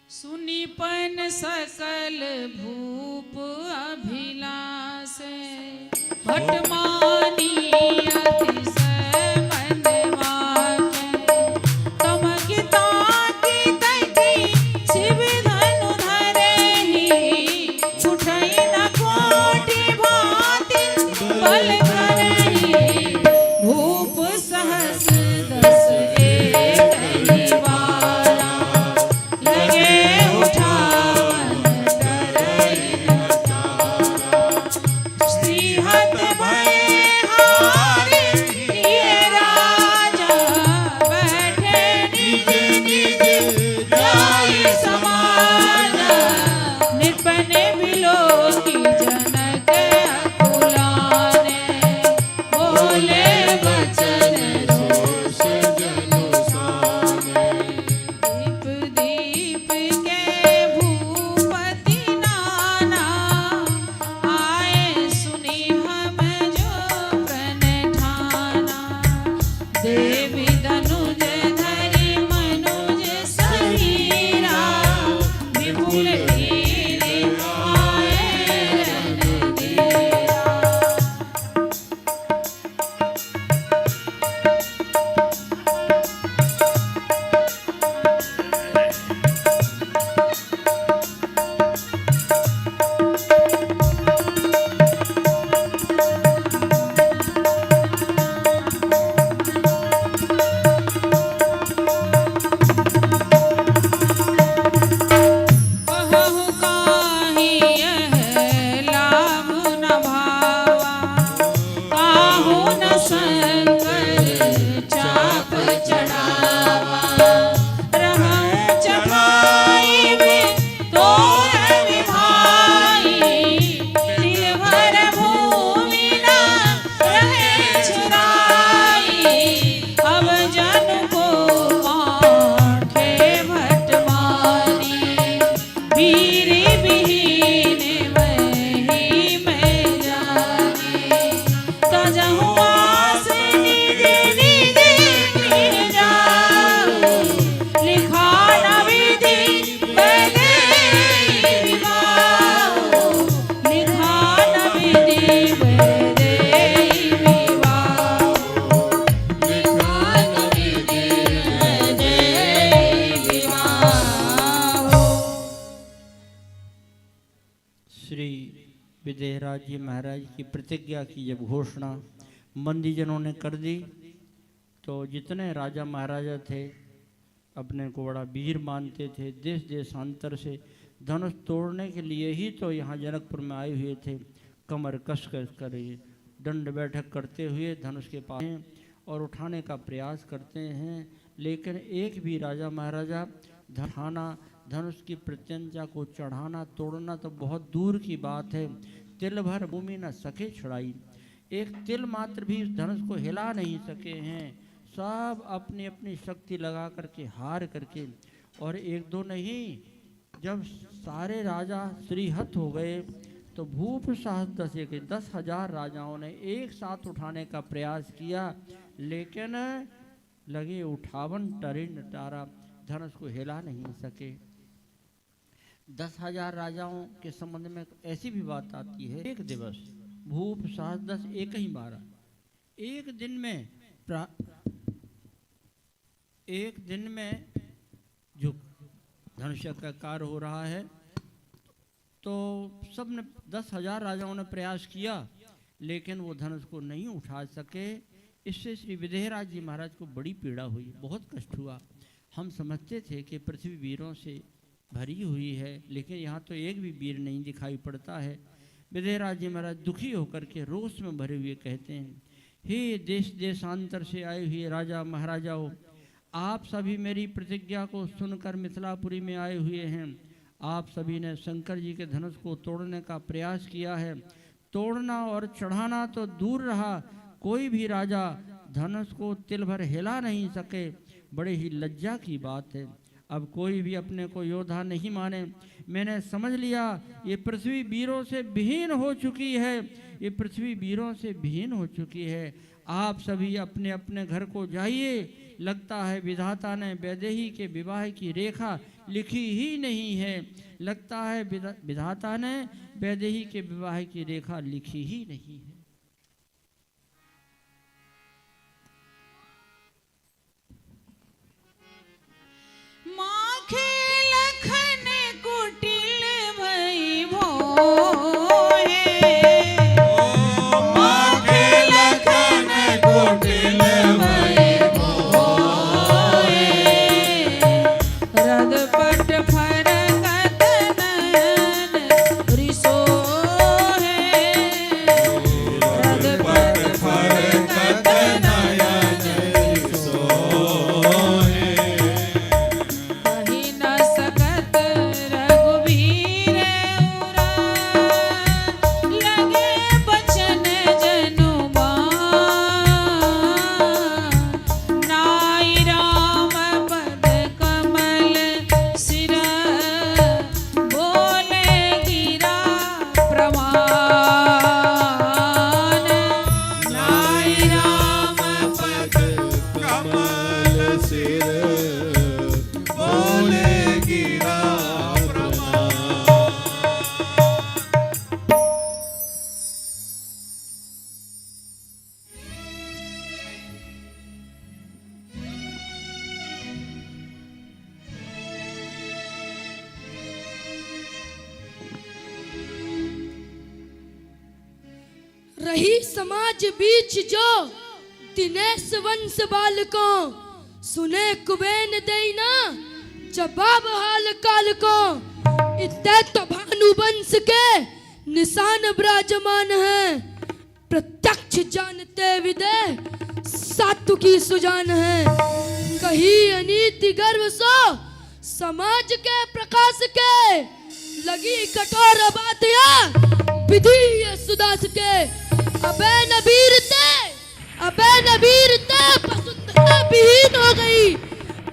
सुनिपन सकल भूप अभिलाष भटमानी अतिशय मनवाके। तमकिता की तैकी शिव धनु धरहि, उठई न कोटि भांति बल करहि। भूप सहस दस एकहि बारा, लगे उठावन डरहि हजारा। श्रीहत भय हारि ये राजा, बैठे निज निज जाई समाजा। निपन बिलोकी जनक अकुलाने, बोले बचन रोष जनु साने। दीप दीप के भूपति नाना, आए सुनी हम जो प्रण ठाना। देवी धनुज धरि मनुज शरीरा, विपुल वीर आए रणधीरा। कहु काहि यह लाभ न भावा, काहू न शंकर चाप चढ़ावा। रहऊं चढ़ाई में तोर विभाई, तिल भर भूमि न रहे छुराई। अब जन को आंखे भटमानी, वीर विहीन वही मैं जानी। तजहु आस निज निज गिर जाऊं, लिखा न विधि वैदे विवाहु। लिखा न विधि वैदे विवाहु। लिखा न विधि वैदे विवाहु। श्री विदेहराज जी महाराज की प्रतिज्ञा की जब घोषणा बंदीजनों ने कर दी, तो जितने राजा महाराजा थे अपने को बड़ा वीर मानते थे। देश देशांतर से धनुष तोड़ने के लिए ही तो यहाँ जनकपुर में आए हुए थे। कमर कस कर दंड बैठक करते हुए धनुष के पास हैं और उठाने का प्रयास करते हैं। लेकिन एक भी राजा महाराजा धनाना, धनुष की प्रत्यंचा को चढ़ाना तोड़ना तो बहुत दूर की बात है। तिल भर भूमि न सके छुड़ाई, एक तिल मात्र भी उस धनुष को हिला नहीं सके हैं। सब अपनी अपनी शक्ति लगा करके हार करके, और एक दो नहीं, जब सारे राजा श्रीहत हो गए तो भूप सहस्र के 10,000 राजाओं ने एक साथ उठाने का प्रयास किया, लेकिन लगे उठावन टरिन टारा, धनुष को हिला नहीं सके। 10,000 राजाओं के संबंध में ऐसी भी बात आती है, एक दिवस भूप सास 10 एक ही 12, एक दिन में जो धनुष्य का कार्य हो रहा है, तो सब ने 10,000 राजाओं ने प्रयास किया, लेकिन वो धनुष को नहीं उठा सके। इससे श्री विदेहराज जी महाराज को बड़ी पीड़ा हुई, बहुत कष्ट हुआ। हम समझते थे कि पृथ्वी वीरों से भरी हुई है, लेकिन यहाँ तो एक भी वीर नहीं दिखाई पड़ता है। विदेहराज जी महाराज दुखी होकर के रोष में भरे हुए कहते हैं, हे देश देशांतर से आए हुए राजा महाराजाओं, आप सभी मेरी प्रतिज्ञा को सुनकर मिथिलापुरी में आए हुए हैं। आप सभी ने शंकर जी के धनुष को तोड़ने का प्रयास किया है। तोड़ना और चढ़ाना तो दूर रहा, कोई भी राजा धनुष को तिल भर हिला नहीं सके, बड़े ही लज्जा की बात है। अब कोई भी अपने को योद्धा नहीं माने। मैंने समझ लिया ये पृथ्वी वीरों से विहीन हो चुकी है, ये पृथ्वी वीरों से विहीन हो चुकी है। आप सभी अपने अपने घर को जाइए। लगता है विधाता ने वैदेही के विवाह की रेखा लिखी ही नहीं है। लगता है विधाता ने वैदेही के विवाह की रेखा लिखी ही नहीं है। माखे लखन कुटिल भई भोए, माखे लखन कुटिल भई भोए, रदपट फरकत नयन रिसोहे, रदपट फरकत नयन रिसोहे, कहि न सकत रघुबीर उरा, लगे बचन जनुबान, नाई राम पद कमल सिर, बोले गिरा प्रमाण, नाई राम पद कमल सिर, बोले गिरा प्रमाण। रही समाज बीच जो दिनेश वंश बालकों, सुने कुबेन देना जवाब हाल काल को। इतने तो भानु वंश के निशान विराजमान है, प्रत्यक्ष जानते विदे सातु की सुजान है। कही अनीति गर्व सो समाज के प्रकाश के, लगी कठोर बात या विधि ये सुदास के। अबे नबीर ते वसुंधरा विहीन हो गई,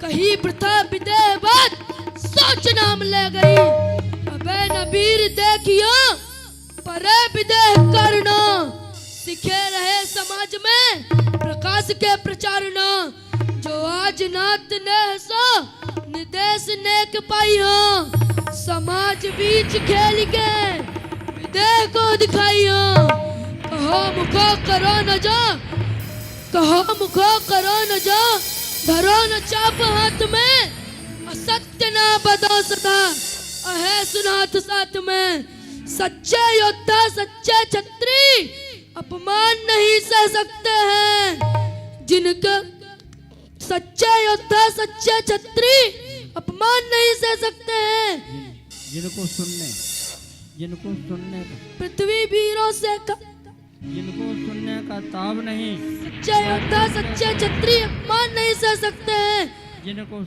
कहीं प्रथा विदे बात सोच नाम ले गई। अबे नबीर देखियो परे विदेह करना, सिखे रहे समाज में प्रकाश के प्रचारना। जो आज नात ने सो निदेश नेक पाई हो, समाज बीच खेल के विदेह को दिखाई हो। कहो मुखो करो न जो, कहो मुखो करो न जो, धरो न चाप हाथ में, असत्य ना बदो सदा अहे सुनाथ साथ में। सच्चे योद्धा सच्चे छत्री अपमान नहीं सह सकते हैं, जिनका सच्चे योद्धा सच्चे छत्री अपमान नहीं सह सकते हैं। जिनको सुनने का पृथ्वी वीरों से जिनको सुनने का ताब नहीं, सच्चे योद्धा सच्चे छत्री अपमान नहीं सह सकते हैं। जिनको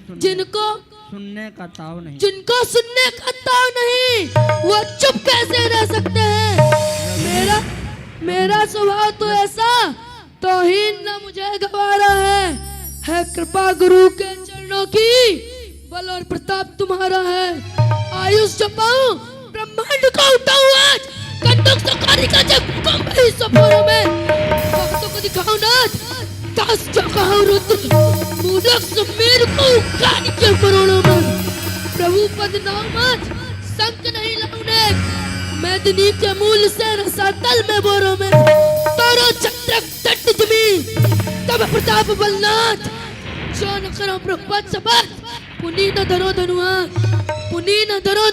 सुनने का ताव नहीं, जिनको सुनने का ताव नहीं, वो चुप कैसे रह सकते हैं। मेरा स्वभाव तो ऐसा तौहीन न मुझे गवारा है कृपा गुरु के चरणों की, बल और प्रताप तुम्हारा है। आयुष जपाऊं ब्रह्मांड को उठाऊं आज, कंदुक सकारी का जब कंबई सफरों में, भक्तों को दिखाऊं नाथ दास जो कहूं रुद्र, मूलक सुमेर को उखाड़ के करोड़ों में। प्रभु पद नाम आज शंख नहीं लाउने मैदनी के मूल से रसातल में बोरों में तोरो चक्र तट जमी तब प्रताप बलनाथ जो न करो प्रपत सपत पुनी न धरो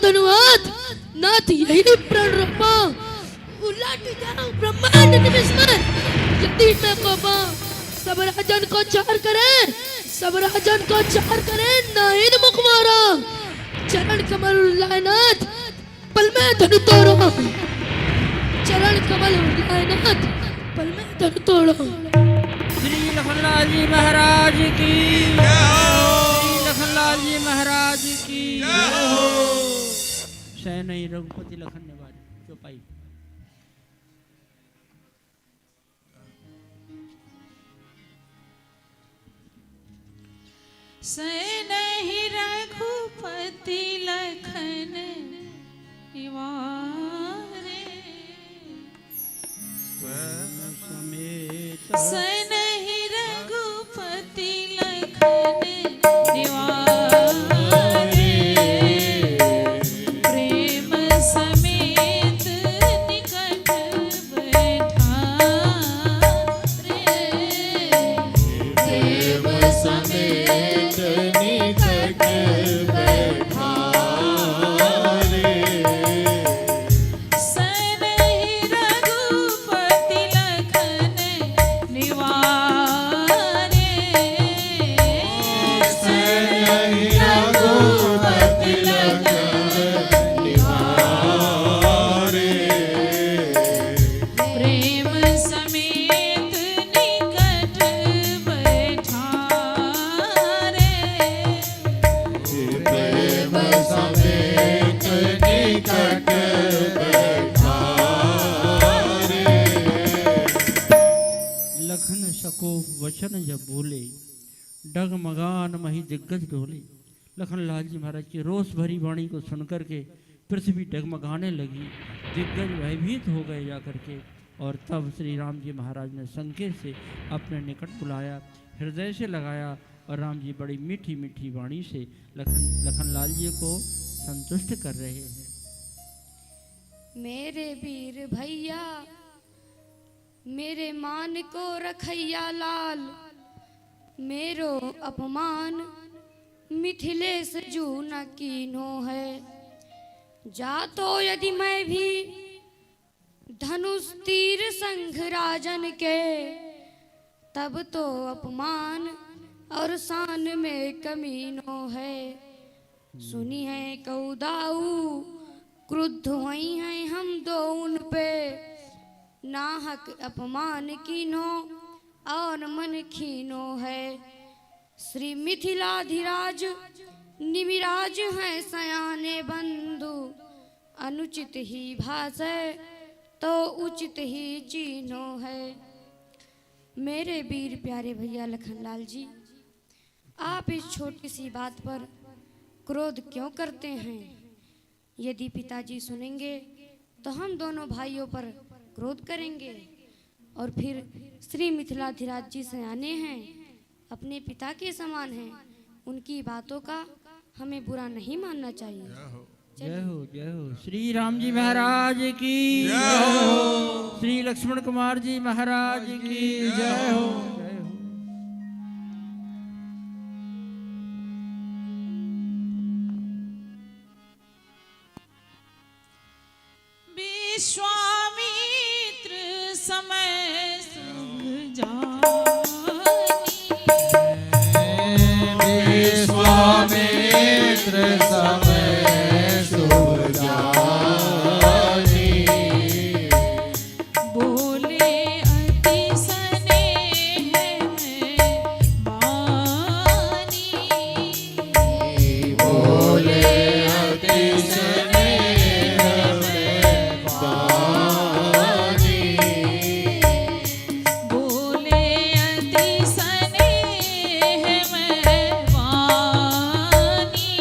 धनुआत नाथ यही प्रण रखो उलट जाओ ब्रह्मांड निमिष में यदि मैं को सब राजन को चार करे नाइन मुख मारो चरण कमल लायनाथ पल में धनु तोड़ो चरण कमल लायनाथ पल में धनु तोड़ो। श्री लखनलाल जी महाराज की श्री लखनलाल जी महाराज की सह नहीं रघुपति लखन निवारी चौपाई। नहीं रघुपति लखन निवारे समेत नहीं रघुपति लखन निवारे प्रेम समेत निकट बैठारे प्रेम समेत निकट बैठारे सनहि रघुपति लखन निवारे सनहि रघुपति लखन निवारे प्रेम समेत निकट बैठारे प्रेम समेत निकट बैठारे लखन सको वचन जब बोले डगमगान मही दिग्गज डोले। लखनलाल जी महाराज की रोष भरी वाणी को सुनकर के पृथ्वी डगमगाने लगी, दिग्गज भयभीत हो गए जाकर के। और तब श्री राम जी महाराज ने संकेत से अपने निकट बुलाया, हृदय से लगाया और राम जी बड़ी मीठी मीठी वाणी से लखनलाल जी को संतुष्ट कर रहे हैं। मेरे वीर भैया मेरे मान को रखैया लाल मेरो अपमान मिथिलेश जू न कीनो है जा तो यदि मैं भी धनुष तीर संघ राजन के तब तो अपमान और शान में कमीनो है सुनी है कौदाऊ क्रुद्ध हुई हैं हम दो उन पे नाहक अपमान कीनो और मन खीनो है श्री मिथिलाधिराज निमिराज हैं सयाने बंधु अनुचित ही भाषे तो उचित ही चीनो है। मेरे वीर प्यारे भैया लखनलाल जी आप इस छोटी सी बात पर क्रोध क्यों करते हैं? यदि पिताजी सुनेंगे तो हम दोनों भाइयों पर क्रोध करेंगे और फिर श्री मिथिलाधिराज जी सयाने हैं अपने पिता के समान हैं उनकी बातों का हमें बुरा नहीं मानना चाहिए। जय हो श्री राम जी महाराज की जय हो श्री लक्ष्मण कुमार जी महाराज की जय हो। विश्वामित्र समय सब विश्वामित्र समय शुभ जानी बोले अति स्नेह में बानी बोले अति स्नेह में बानी बोले अति स्नेह में बानी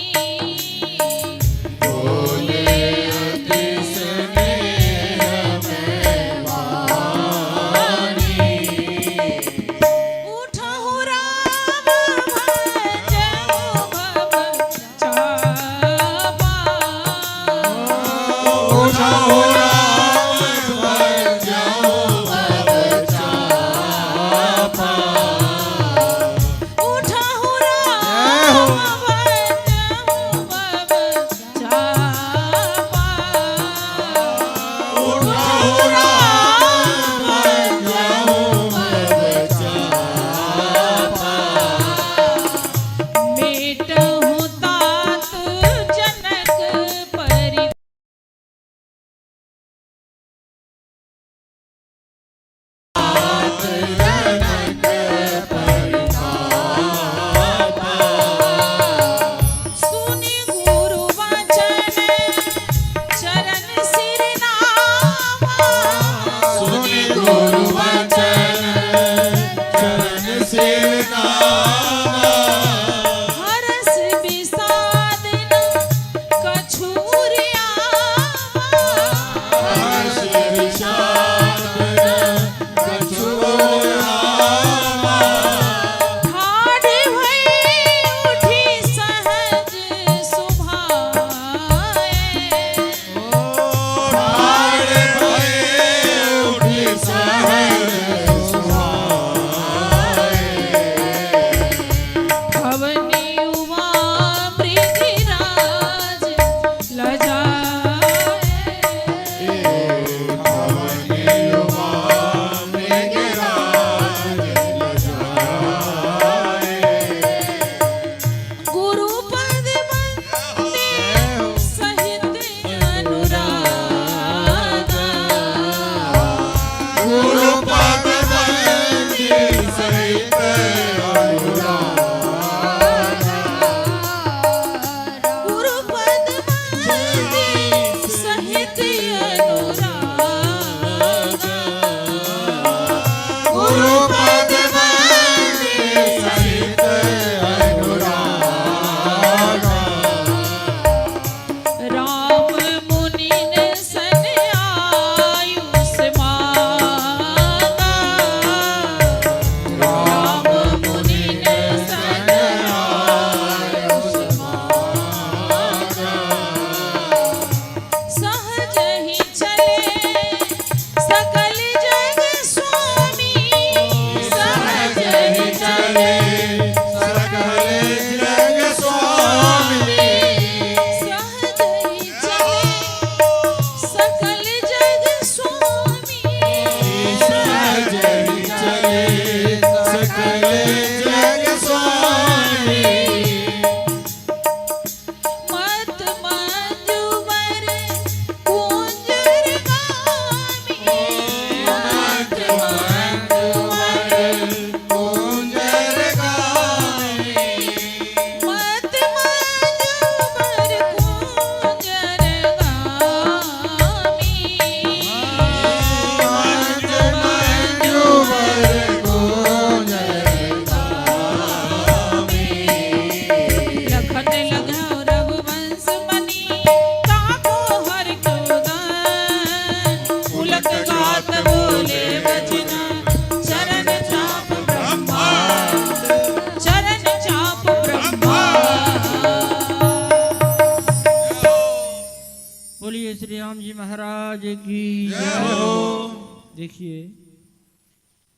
श्री राम जी महाराज की जय हो। देखिए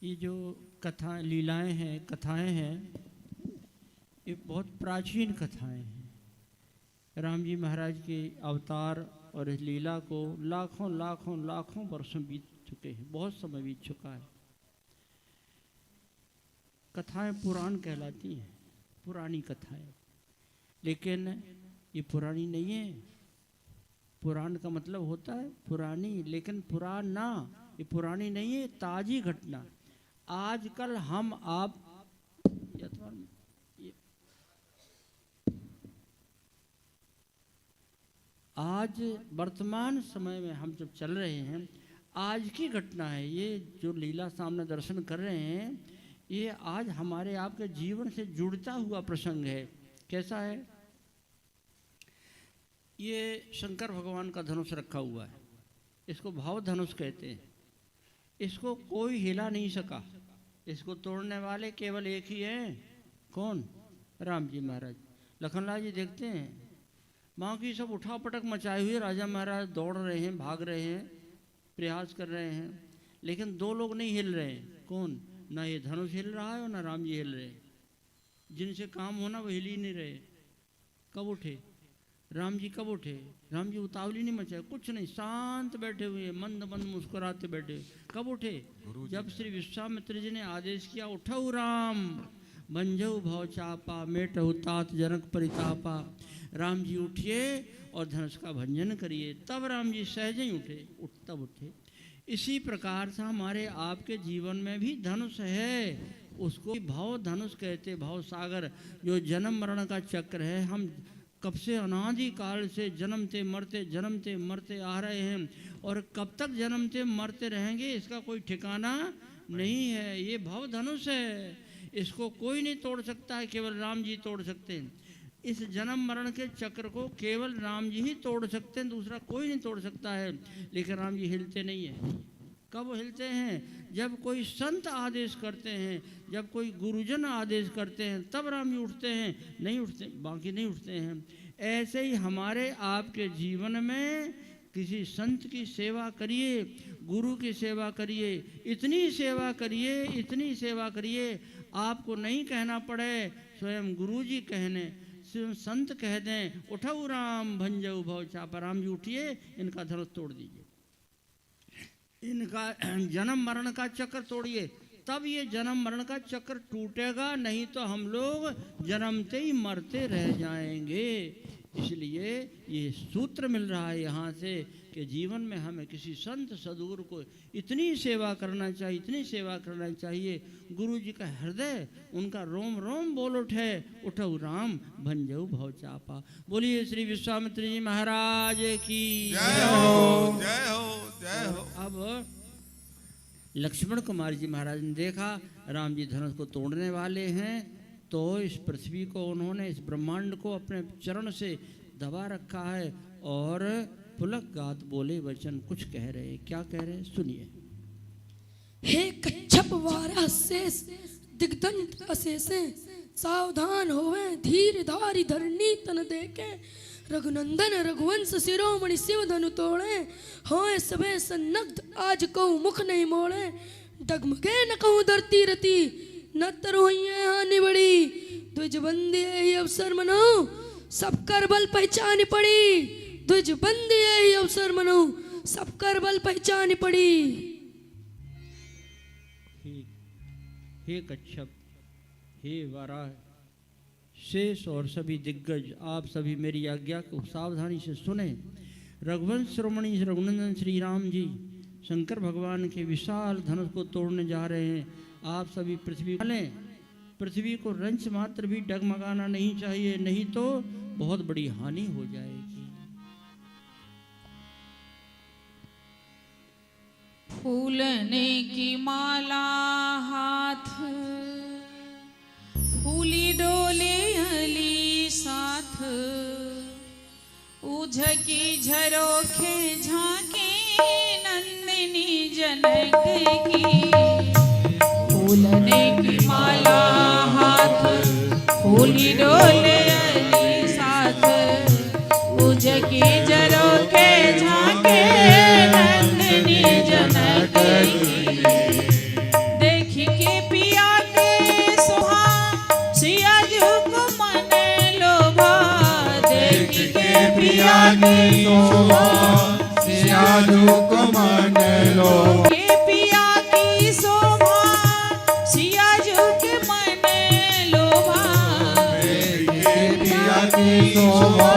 ये जो कथाएं लीलाएं हैं कथाएं हैं ये बहुत प्राचीन कथाएं हैं। राम जी महाराज के अवतार और इस लीला को लाखों लाखों लाखों वर्षों बीत चुके हैं, बहुत समय बीत चुका है। कथाएं पुराण कहलाती हैं, पुरानी कथाएं, लेकिन ये पुरानी नहीं है। पुराण का मतलब होता है पुरानी, लेकिन पुराना, ये पुरानी नहीं है, ताजी घटना। आजकल हम आप आज वर्तमान समय में हम जब चल रहे हैं, आज की घटना है। ये जो लीला सामने दर्शन कर रहे हैं ये आज हमारे आपके जीवन से जुड़ता हुआ प्रसंग है। कैसा है? ये शंकर भगवान का धनुष रखा हुआ है, इसको भाव धनुष कहते हैं। इसको कोई हिला नहीं सका, इसको तोड़ने वाले केवल एक ही हैं। कौन? राम जी महाराज। लखनलाल जी देखते हैं बाकी सब उठा पटक मचाए हुए राजा महाराज दौड़ रहे हैं, भाग रहे हैं, प्रयास कर रहे हैं, लेकिन दो लोग नहीं हिल रहे हैं। कौन? ना ये धनुष हिल रहा है और ना राम जी हिल रहे। जिनसे काम होना वो हिल ही नहीं रहे। कब उठे राम जी? कब उठे राम जी? उतावली नहीं मचाए, कुछ नहीं, शांत बैठे हुए, मंद मंद मुस्कुराते बैठे। कब उठे? जब श्री विश्वामित्र जी ने आदेश किया, उठो राम भंजऊ भव चापा मेटहु तात जनक परितापा। राम जी उठिए और धनुष का भंजन करिए। तब राम जी सहज ही उठे, तब उठे। इसी प्रकार से हमारे आपके जीवन में भी धनुष है, उसको भाव धनुष कहते। भाव सागर जो जन्म मरण का चक्र है, हम कब से अनादि काल से जन्मते मरते आ रहे हैं, और कब तक जन्मते मरते रहेंगे इसका कोई ठिकाना नहीं है। ये भव धनुष है, इसको कोई नहीं तोड़ सकता है, केवल राम जी तोड़ सकते हैं। इस जन्म मरण के चक्र को केवल राम जी ही तोड़ सकते हैं, दूसरा कोई नहीं तोड़ सकता है। लेकिन राम जी हिलते नहीं हैं। कब हिलते हैं? जब कोई संत आदेश करते हैं, जब कोई गुरुजन आदेश करते हैं, तब राम जी उठते हैं, नहीं उठते, बाकी नहीं उठते हैं। ऐसे ही हमारे आपके जीवन में किसी संत की सेवा करिए, गुरु की सेवा करिए, इतनी सेवा करिए, इतनी सेवा करिए, आपको नहीं कहना पड़े, स्वयं गुरु जी कहने, स्वयं संत कह दें, उठो राम भंजऊ भव चापा। राम जी उठिए, इनका धनुष तोड़ दीजिए, इनका जन्म मरण का चक्र तोड़िए, तब ये जन्म मरण का चक्र टूटेगा, नहीं तो हम लोग जन्मते ही मरते रह जाएंगे। इसलिए ये सूत्र मिल रहा है यहाँ से कि जीवन में हमें किसी संत सदगुरु को इतनी सेवा करना चाहिए, इतनी सेवा करना चाहिए, गुरु जी का हृदय, उनका रोम रोम बोल उठे, उठो राम भंजऊ भव चापा। बोलिए श्री विश्वामित्र जी महाराज की जय हो, जय हो, जय हो। अब लक्ष्मण कुमार जी महाराज ने देखा राम जी धनुष को तोड़ने वाले हैं, तो इस पृथ्वी को उन्होंने, इस ब्रह्मांड को अपने चरण से दबा रखा है और पुलक गात बोले वचन कुछ कह रहे हैं। क्या कह रहे हैं सुनिए। हे कच्छप वारा शेष दिग्दंत अशेषे, सावधान होवे धीर धारी धरणी तन देखे, रघुनंदन रघुवंश शिरोमणि शिव धनु तोड़े, होए सबे सन्नग्ध आज कहूँ मुख नहीं मोड़े, डगमगे न कहूँ धरती रति न तरोहिए हानि बड़ी, द्विजबंदी यही अवसर मनो सब कर बल पहचान पड़ी, द्विजबंदी यही अवसर मनो सब कर बल पहचान पड़ी। हे कच्छप, हे वाराह, शेष और सभी दिग्गज, आप सभी मेरी आज्ञा को सावधानी से सुने। रघुवंश शिरोमणि रघुनंदन श्री राम जी शंकर भगवान के विशाल धनुष को तोड़ने जा रहे हैं। आप सभी पृथ्वी को रंच मात्र भी डगमगाना नहीं चाहिए, नहीं तो बहुत बड़ी हानि हो जाएगी। फूलने की माला हाथ, फूली डोले हली साथ, उझकी झरोखे झांके नंदिनी जनक की। फूलने की माला हाथ, फूली डोले हली साथ, उझकी झरोखे झांके की शोभा सिया झुक मन लोभा। के पिया की शोभा सिया झुक मन लोभा। पिया की शोभा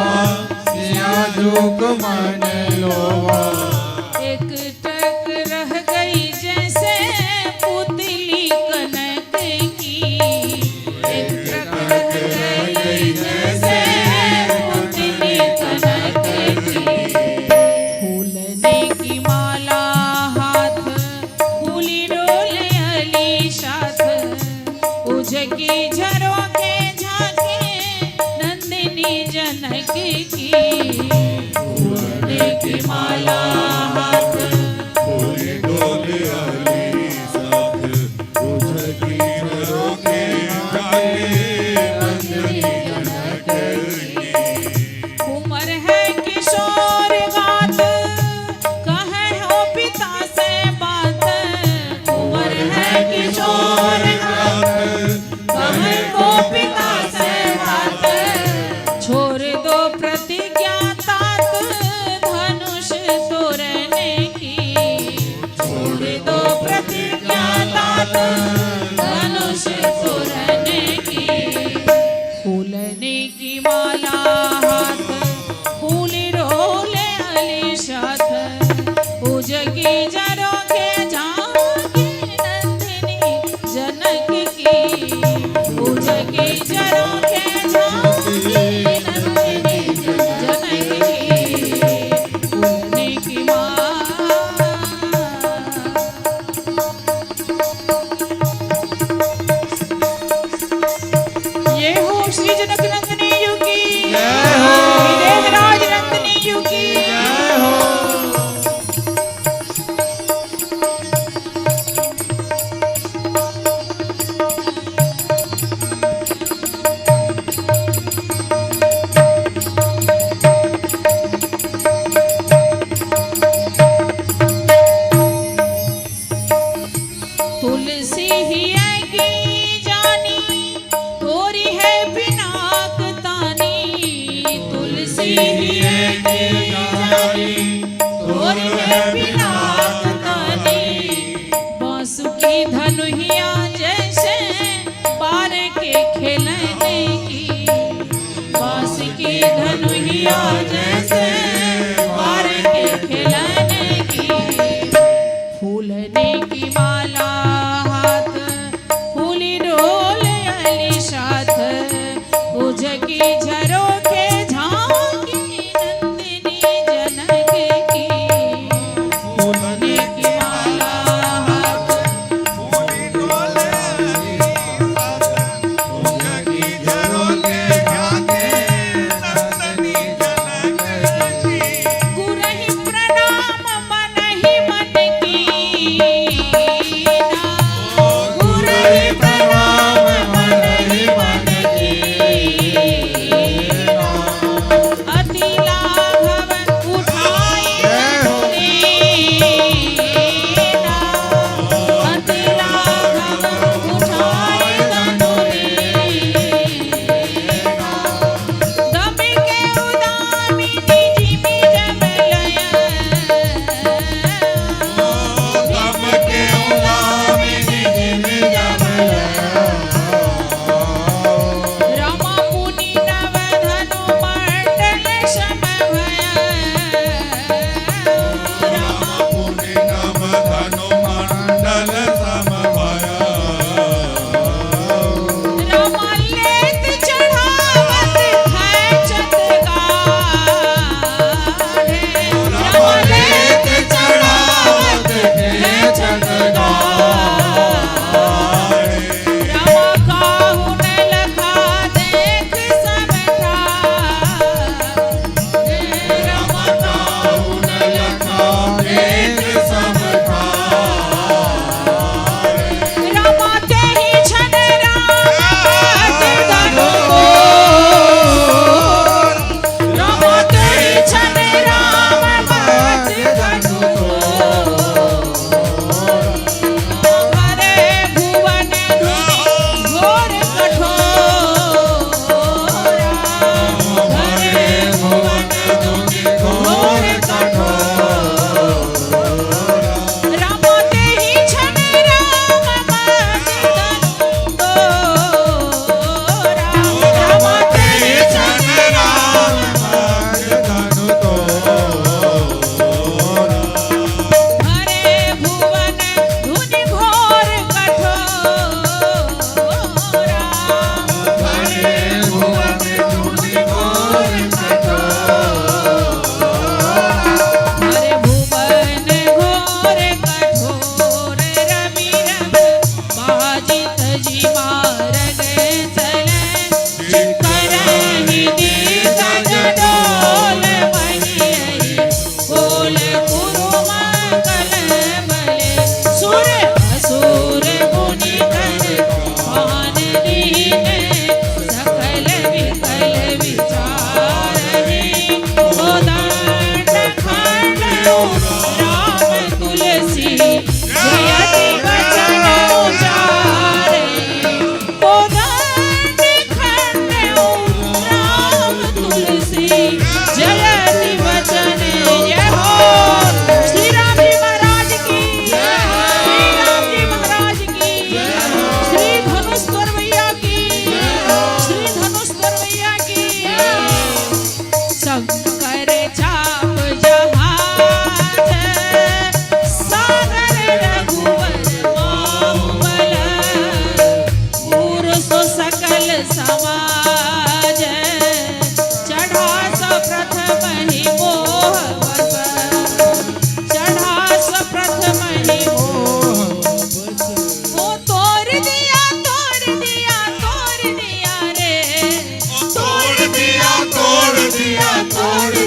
सिया झुक मन लोभा। एक टक रह गई जैसे पुतली कनक की। एक टक रह गई जैसे पुतली कनक की। फूलने की माला हाथ फूली डोले अली साथ। उजकी झरोखे झांके नंदिनी जनक की। फूलने की माला हाथ फूले डोले अली साथ उजकी झरोखे झांके नंदिनी जनक की। उमर है किशोर गात कहे हो पिता से बात। उमर है किशोर गात कहे हो पिता से बात। छोड़ दो प्रतिज्ञा तात धनुष तोड़ने की। छोड़ दो प्रतिज्ञा तात धनुष तोड़ने की। फूलने की माला हाथ फूली डोले अली साथ। उजगी झरोखे झांके नंदिनी जनक की। उजगी झरोखे झांके नंदिनी जनक की। फूलने की माला ये हो श्री जनक नंदिनी जी की जय हो। विदेहराज नंदिनी जी की जय हो। तुलसी ही आएगी जानी तोरी है बिनाक तानी। तुलसी ही आएगी जानी तोरी है बिनाक तानी। बांसुरी धनुहिया जैसे पार के खेलने की। बांस की धनुहिया जैसे पार के खेलने की। फूलने की माला हाथ फूली डोले अली साथ। उजगी झरोखे झांके नंदिनी जनक की। फूलने की माला हाथ फूली डोले उजकी झरोखे झांके नंदिनी जनक की। गुरहि प्रणाम मन ही मन कीना। गुरहि प्रणाम मन ही मन कीना।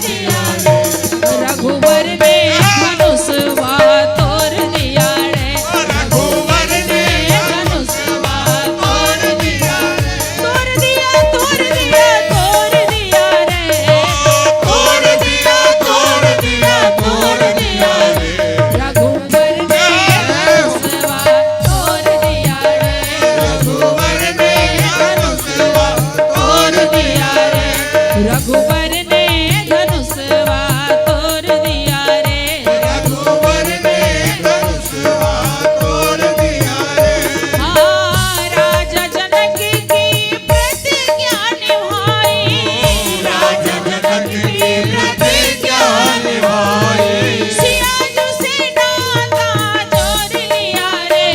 दिया रे रघुवर ने धनुषवा तोड़ दिया रे रघुवर ने धनुषवा तोड़ दिया रे तोड़ दिया तोड़ दिया तोड़ दिया रे तोड़ दिया तोड़ दिया तोड़ दिया रे रघुवर ने धनुषवा तोड़ दिया रे रघुवर ने धनुषवा तोड़ दिया रे रघुवर ने धनुषवा तोड़ दिया रे रघुवर ने धनुषवा तोड़ दिया रे हाँ राजा जनक की प्रतिज्ञा निभाई राजा जनक की प्रतिज्ञा निभाई सिया जो से नाता जोड़ लिया रे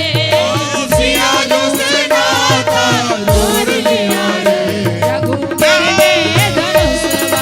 सिया जो से नाता जोड़ लिया रे रघुवर ने धनुषवा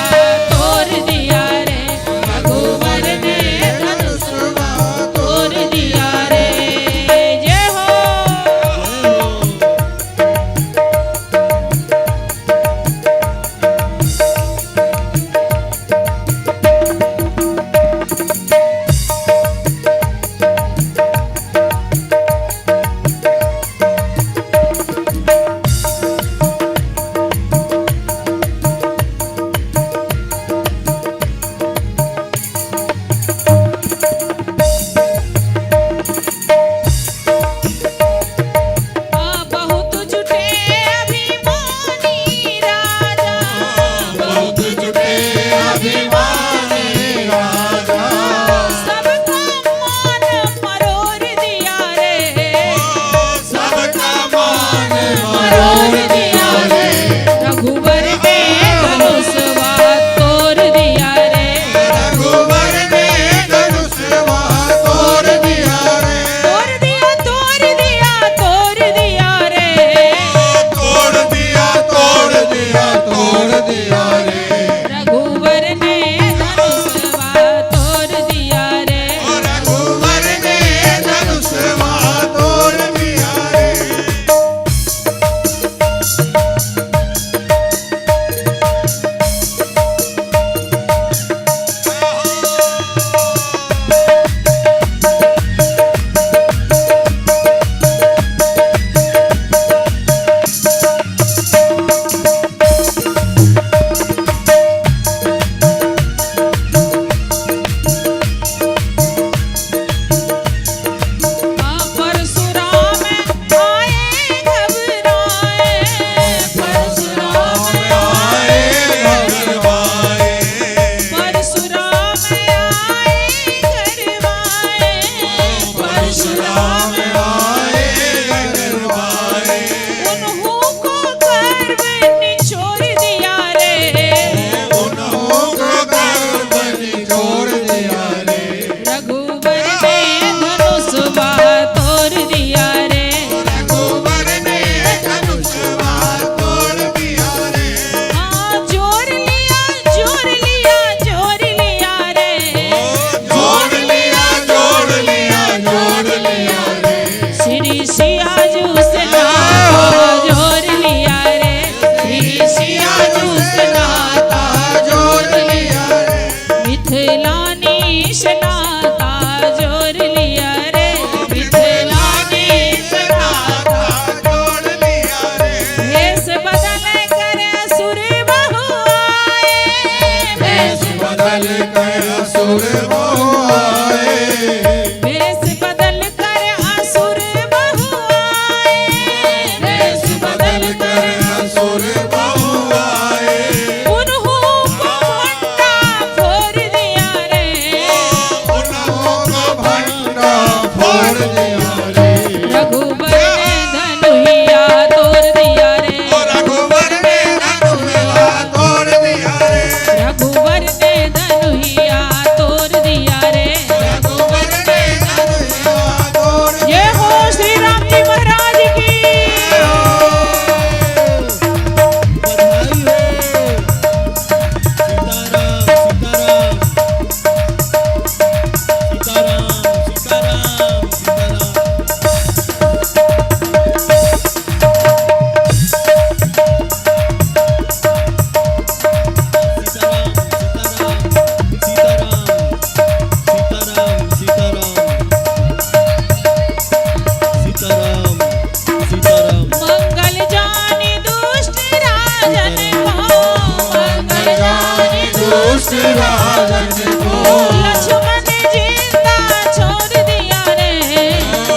राजन को लक्ष्मण जिंदा छोड़ दिया रे,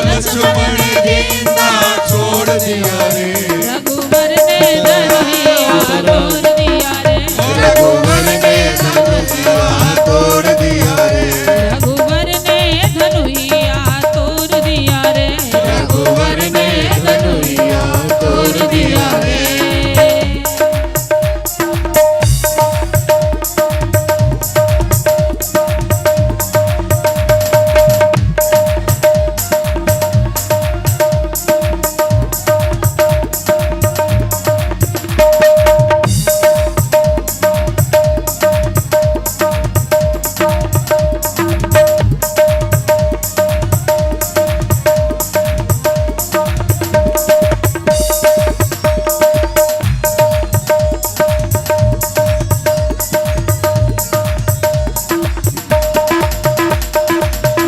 लक्ष्मण जिंदा छोड़ दिया रे, रघुवर ने धनुया तोड़ दिया रे, रघुवर ने धनुया तोड़ दिया रे, रघुवर ने धनुया तोड़ दिया रे, रघुवर ने धनुया तोड़ दिया रे।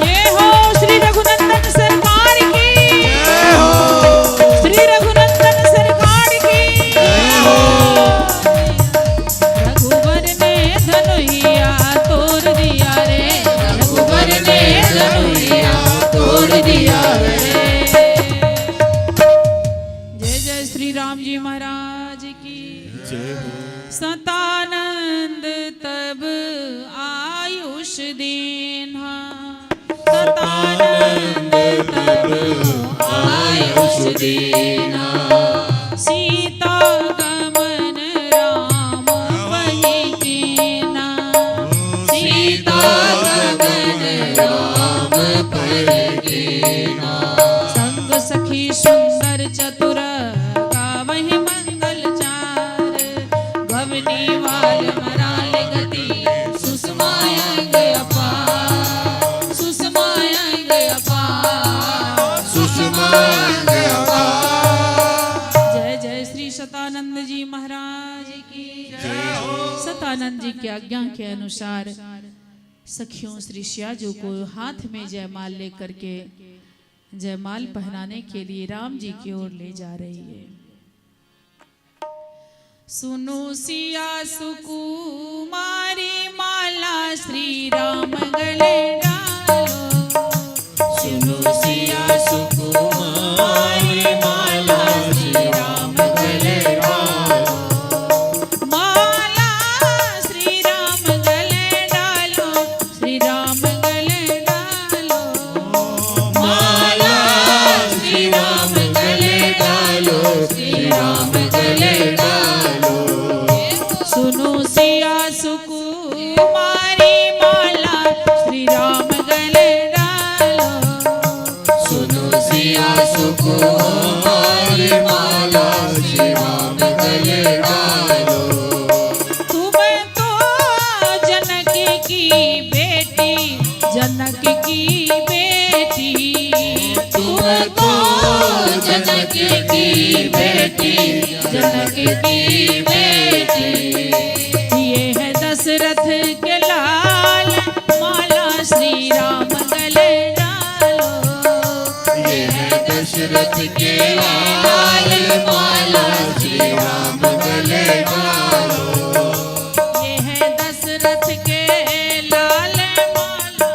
ये हो श्री रघुनंदन सरकार की, श्री रघुनंदन सरकार की। रघुवर ने धनुया तोड़ दिया रे, रघुवर ने धनुया तोड़ दिया रे। जय जय श्री राम जी महाराज की जय हो। सतानंद तब आयुष दीन्हा, सतानंद तब आयुष दीन्हा, सीता गमन राम वही कीना, सीता गमन राम वही कीना। संग सखी सुंदर चतुर गावहि मंगल चार, गवनी वाल मराल गति सुषमायंग अपार, सुषमायंग अपार, सुषमायंग अपार। जय जय श्री सतानंद जी महाराज की जय। सतानंद जी की आज्ञा के अनुसार सखियों श्री श्याजू को हाथ में जयमाल लेकर के जयमाल पहनाने के लिए राम जी की ओर ले जा रही है। सुनो सिया सुकुमारी माला श्री राम गले डालो, सुनो सिया सुकुमारी माला श्री राम गले डालो, माला श्री राम गले डालो, श्री राम गले डालो, माला श्री राम गले डालो, श्री राम गले डालो। सुनो सिया सुकुमारी माला श्री राम गले डालो, सुनो सिया सुकुमारी माला श्री राम गले डालो। तुम तो जनक की बेटी, जनक की बेटी, तुम तो जनक की बेटी, जनक की बेटी। ये है दशरथ के लाल माला श्री राम गले डालो, ये है दशरथ के लाल माला श्री राम गले डालो। ये है दशरथ के लाल माला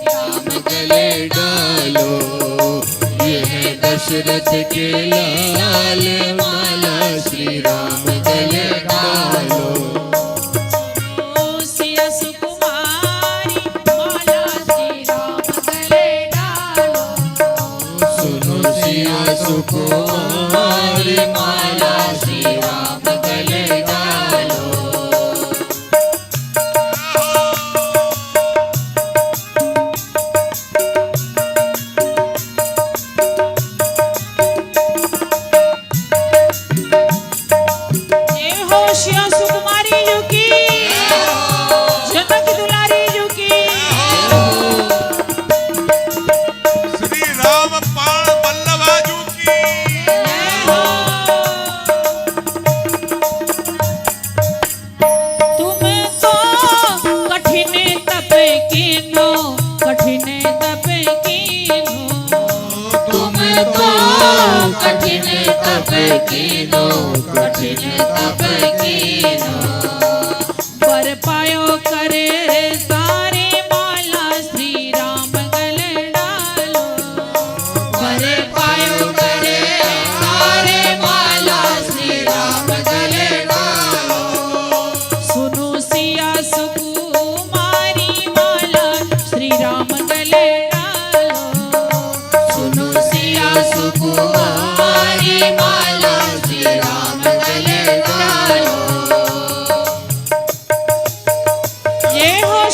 राम गले डालो, ये है दशरथ के लाल माला श्री राम गले डालो। सिया सुकुमारी माला श्री राम गले डालो, सुनो सिया सुकुमारी माला श्री राम गले डालो। ये हो सिया सुकुमारी जी की, जनक दुलारी जी की। श्री राम पाल वल्लभाजू की तुम तो कठिन तप कीनो, कठिन तप कीनो, तुम तो कठिन तप कीनो, कठिन तप कीनो। पर पायो कर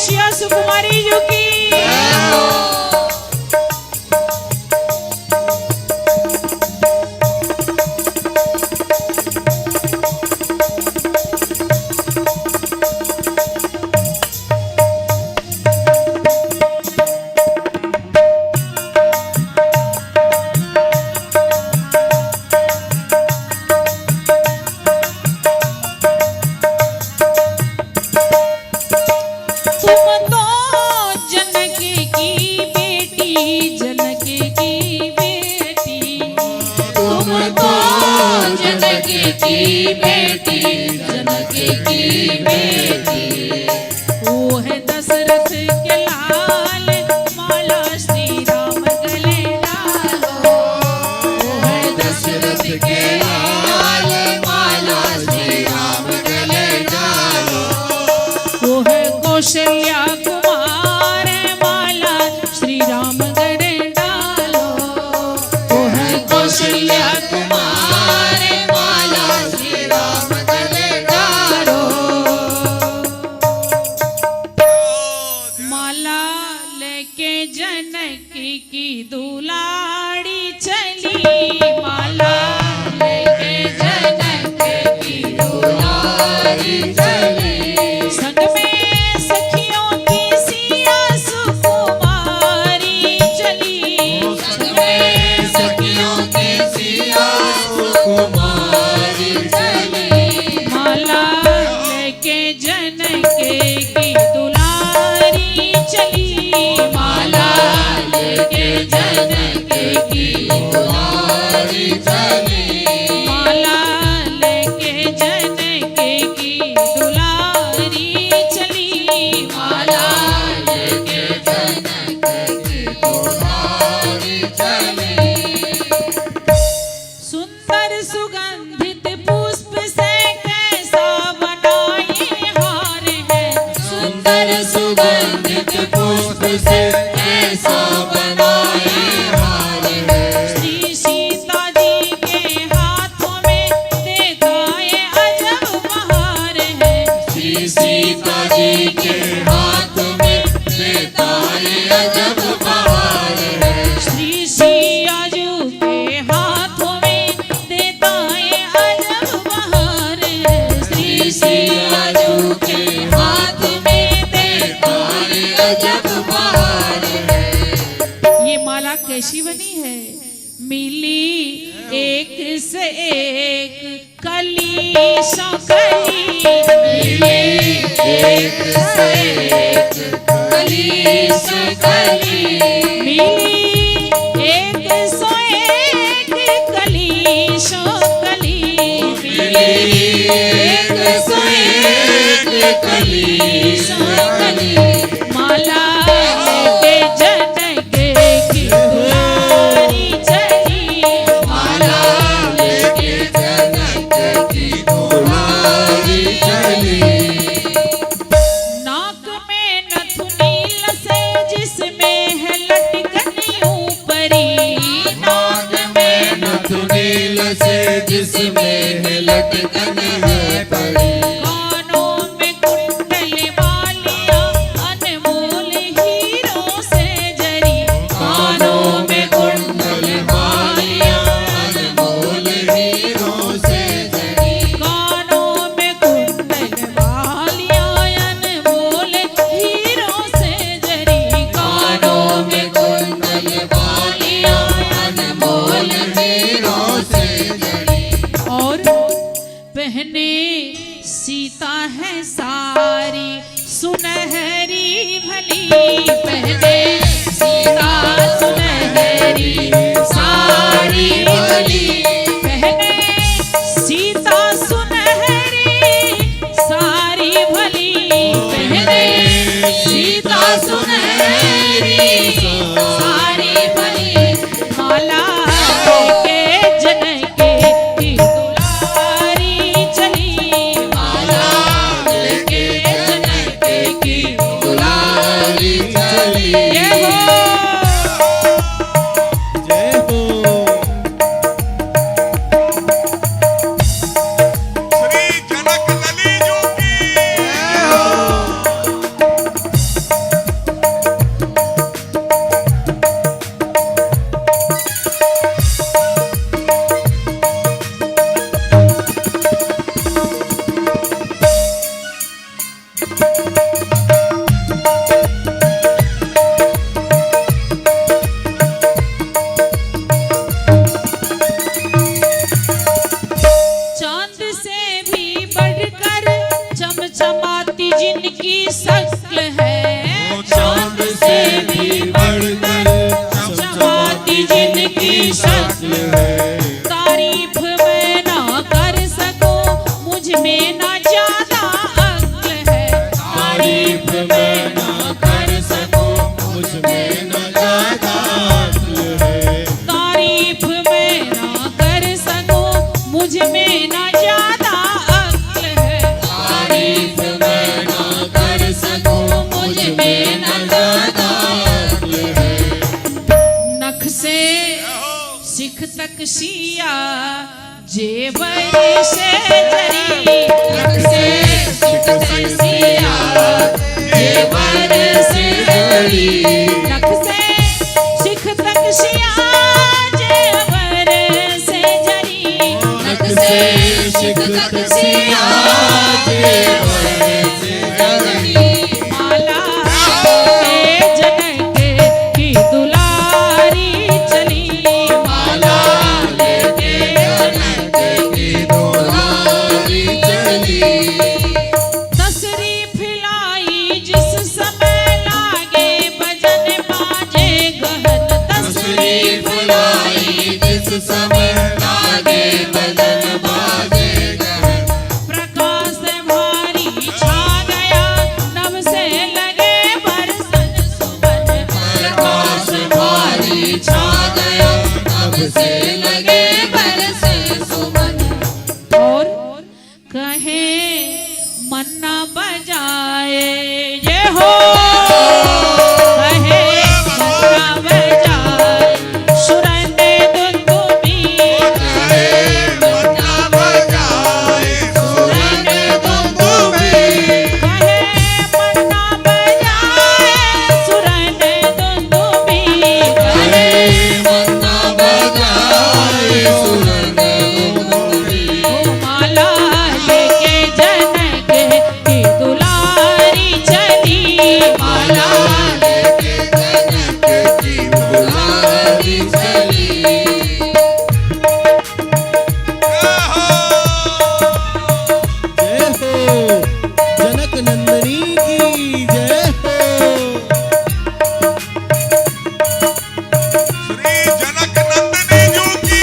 शिया सुकुमारी जी की। तुम तो जनक की बेटी, जनक की बेटी, तुम तो जनक की बेटी, जनक की बेटी। वो है दशरथ के लाल, माला श्री राम गले डालो। वो है दशरथ के लाल, माला श्री राम गले डालो। वो है कौशल्या कुमार, माला श्री राम गले डालो। वो है कौशल्या कुमार, माला श्री राम गले डालो। माला लेके जनक की दुलाड़ी चली, माला लेके जनक की दुलाड़ी चली। संग में सखियों की सिया सुकुमारी चली, संग में सखियों की सिया सुकुमारी चली। माला लेके जनक की दुलारी चली, माला लेके जनक की दुलारी चली। माला लेके जनक की दुलारी चली, माला लेके जनक की दुलारी चली। सुंदर सुगंधित पुष्प से कैसा बनाए हार है, सुंदर सुगंधित पुष्प से कैसा बनाए हार है। श्री सीता जी के हाथों में देखा ये अजब बहार है, श्री सीता जी के हाथ में देखा ये अजब बहार है। श्री सिया जी के हाथों में देता ये अजब बहार है, श्री सिया जी के हाथ में देता ये अजब बहार है। ये माला कैसी बनी है? मिली एक से एक कली सो कली, मिली एक से एक कली सो कली, मिली एक सो एक कली सो कली, मिली एक सो एक कली सो कली। माला लेके जनक की दुलारी चली, माला लेके जनक की दुलारी चली। नाक में नथुनी लसे जिसमें है लटकन ऊपरी, नाक में नथुनी लसे जिसमें है लटकन है पड़ी। कानों में कुंडल मालियां अनमोल हीरों से जरी, कानों में कुंडल मालियां अनमोल हीरों से जरी। कानों में कुंडल मालियां अनमोल हीरों से जरी, कानों में कुंडल मालियां अनमोल हीरों से जरी। और पहने सीता है सारी सुनहरी भली, पहने सीता सुनहरी सारी भली, पहने सीता सुनहरी सारी भली, पहने सीता सुनहरी सारी भली। माला लेके जनक की दुलारी चली, माला लेके जनक की दुलारी चली। ये हो चमकाती जिनकी शक्ल है, चांद से भी बढ़कर चमकाती जिनकी शक्ल है। तारीफ मैं ना कर सकूं, मुझ में ना ज्यादा अक्ल है। तारीफ मैं ना कर सकूं, मुझ में न ज्यादा अक्ल है। तारीफ मैं ना कर सकूं, मुझ में ना ज्यादा अक्ल है। तारीफ मैं ना कर सकूं, मुझ में न ज्यादा अक्ल है। नख से सिख तक सिया जेवर से जरी, नख से सिख तक सिया जेवर से जरी, नख से सिख तक सिया जेवर से जरी, नख से सिख तक सिया जेवर से जरी। माला के जनक की दुलारी चली, माला लेके जनक की दुलारी चली। तशरीफ लाई जिस समय लागे भजन बाजे गहन, तशरीफ लाई जिस समय लागे भजन बाजे गहन। प्रकाश भारी छा गया नभ से लगे बरसन सुमन, प्रकाश भारी छा गया, अब से लगे बरसे सुमन। और कहे मन्ना बजाए ये हो, कहे मन्ना बजाए सुरंदे दुंदुबी, मन्ना बजाए सुरंदे दुंदुबी, कहे मन्ना बजाए सुरंदे दुंदुबी, कहे मन्ना बजाए सुरंग दुंदुबी। ओ माला लेके जनक की दुलारी चली, माला लेके जनक की दुलारी चली। जय हो जनक नंदनी की जय हो। श्री जनक नंदिनी जू की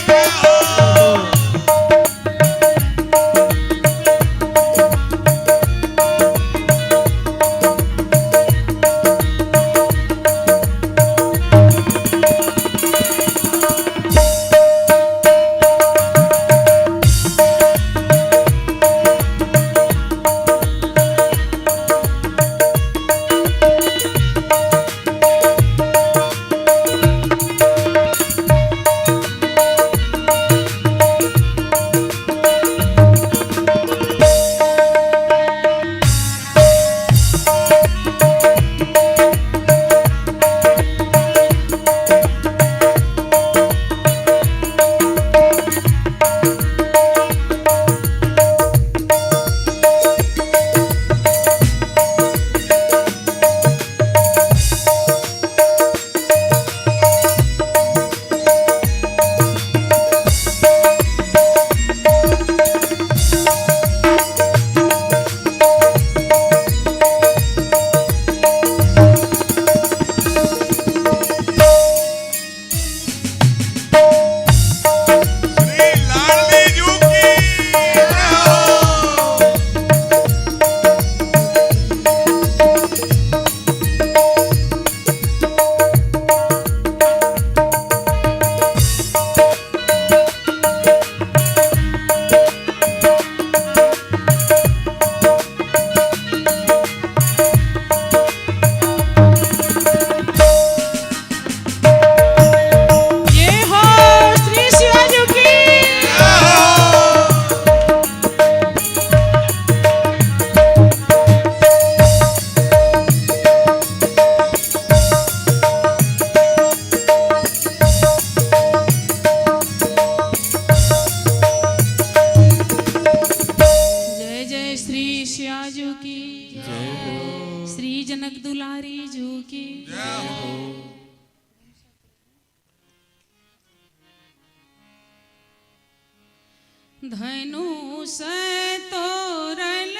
जय हो। श्री लाडली जू की जय हो। ये हो श्री शिवाजी की जय जय श्री शिवाजी की जय हो श्री जनक दुलारी जू की धनुष तोरल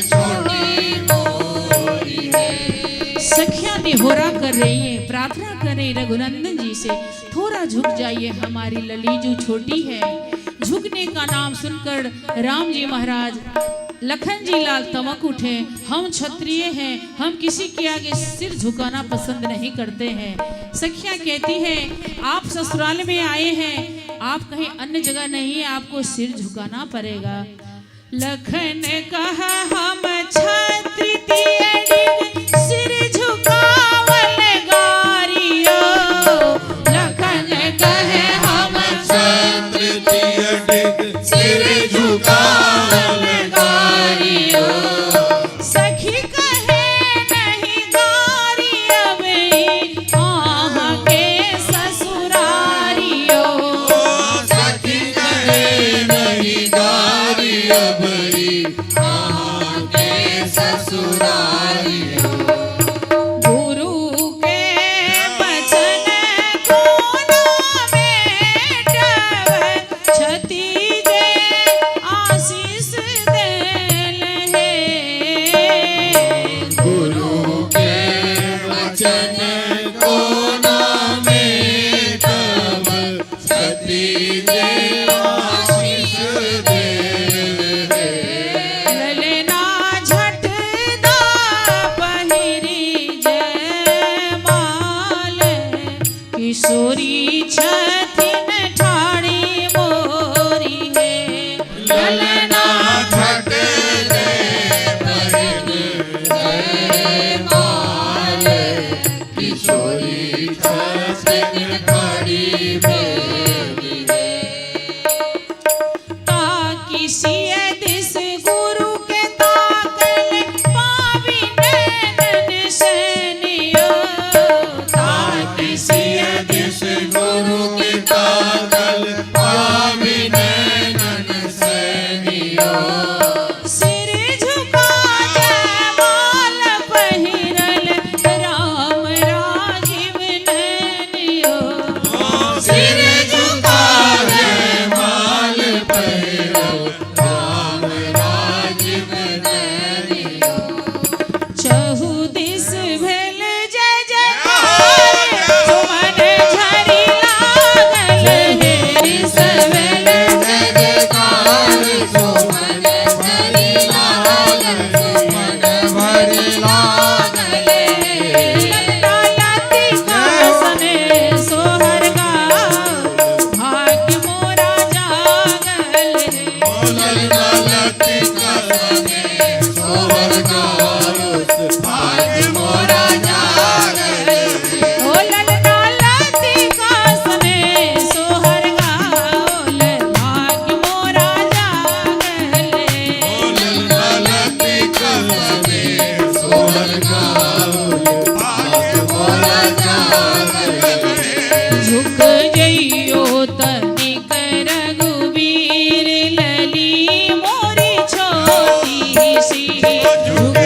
छोटी मोरी है। सखियां निहोरा कर रही है, प्रार्थना कर रही रघुनंदन जी से, थोड़ा झुक जाइए, हमारी ललीजू छोटी है। झुकने का नाम सुनकर राम जी महाराज लखन जी लाल तमक उठे। हम क्षत्रिय हैं, हम किसी के आगे सिर झुकाना पसंद नहीं करते हैं। सखियां कहती हैं आप ससुराल में आए हैं, आप कहीं अन्य जगह नहीं, आपको सिर झुकाना पड़ेगा। लखन कहा हम क्षत्रिय सिर झुकावल गारियो। लखन कहे हम सिर झुकावल गारियो। सखी कहे नहीं गारियो बई आहाँ के ससुरारियो। सखी कहे नहीं गारी अबरी आहाँ के ससुरारियो। गुरु के बचन को ना मेटव, छती जे आशीष देल है। गुरु के वचन को ना मेटव, सती दे आशीष दे है। ललना झट दा पहिरी जयमाल, किशोरी छथिन ठाड़ी मोरी है। ललना झट दे पहिन जयमाल, किशोरी छथिन ठाड़ी मेरी है। ताकि सिय दिस गुरु के ताकल पावी नैनन सैनियो। ताकि सिय दिस गुरु की ताकल पावी नैनन सैनियो। सिर झुका जयमाल पहिरल राम राजीव नैनियो। सिर झुका जयमाल पहिरो राम राजीव नैनियो। चहु दिस भेल जय जयकार, सुमन झरी लागल हेरि सवेल जय जयकार सुमन भरी लागल, सुमन भरी लागल। ललती कासने सोहर गाओ, भाग्य मोरा जागल ललना लती कसने सोहर गाओ, भाग्य मोरा जागल। ओ ललना लती कासने सोहर गाओ, भाग्य मोरा जागल। ललना लती कसने सोहर गाओ, भाग्य मोरा जागल। झुक जइयो तनिक रघुवीर, लली मोरी छोटी सी। झुक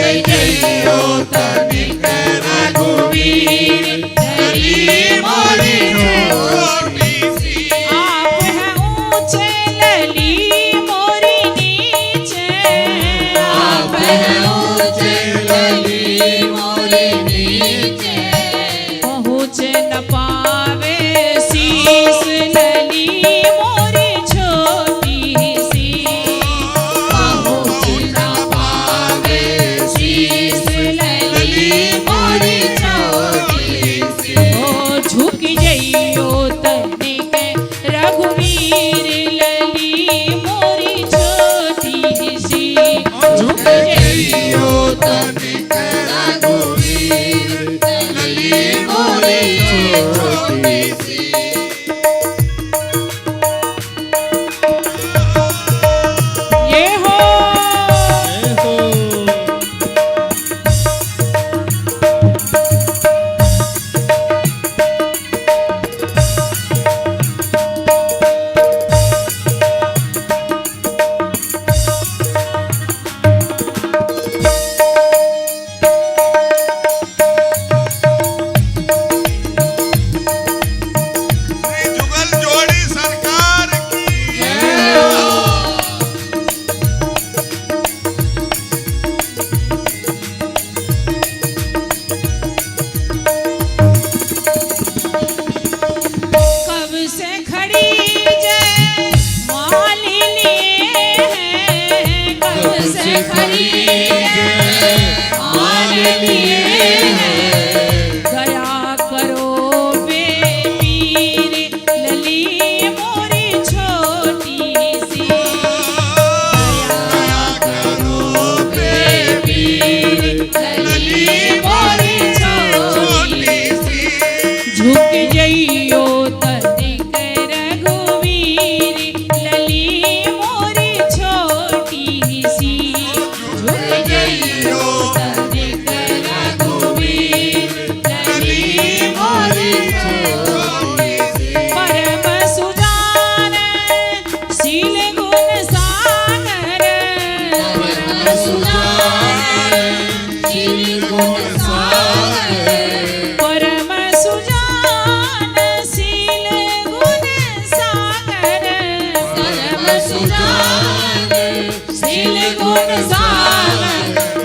सुनसान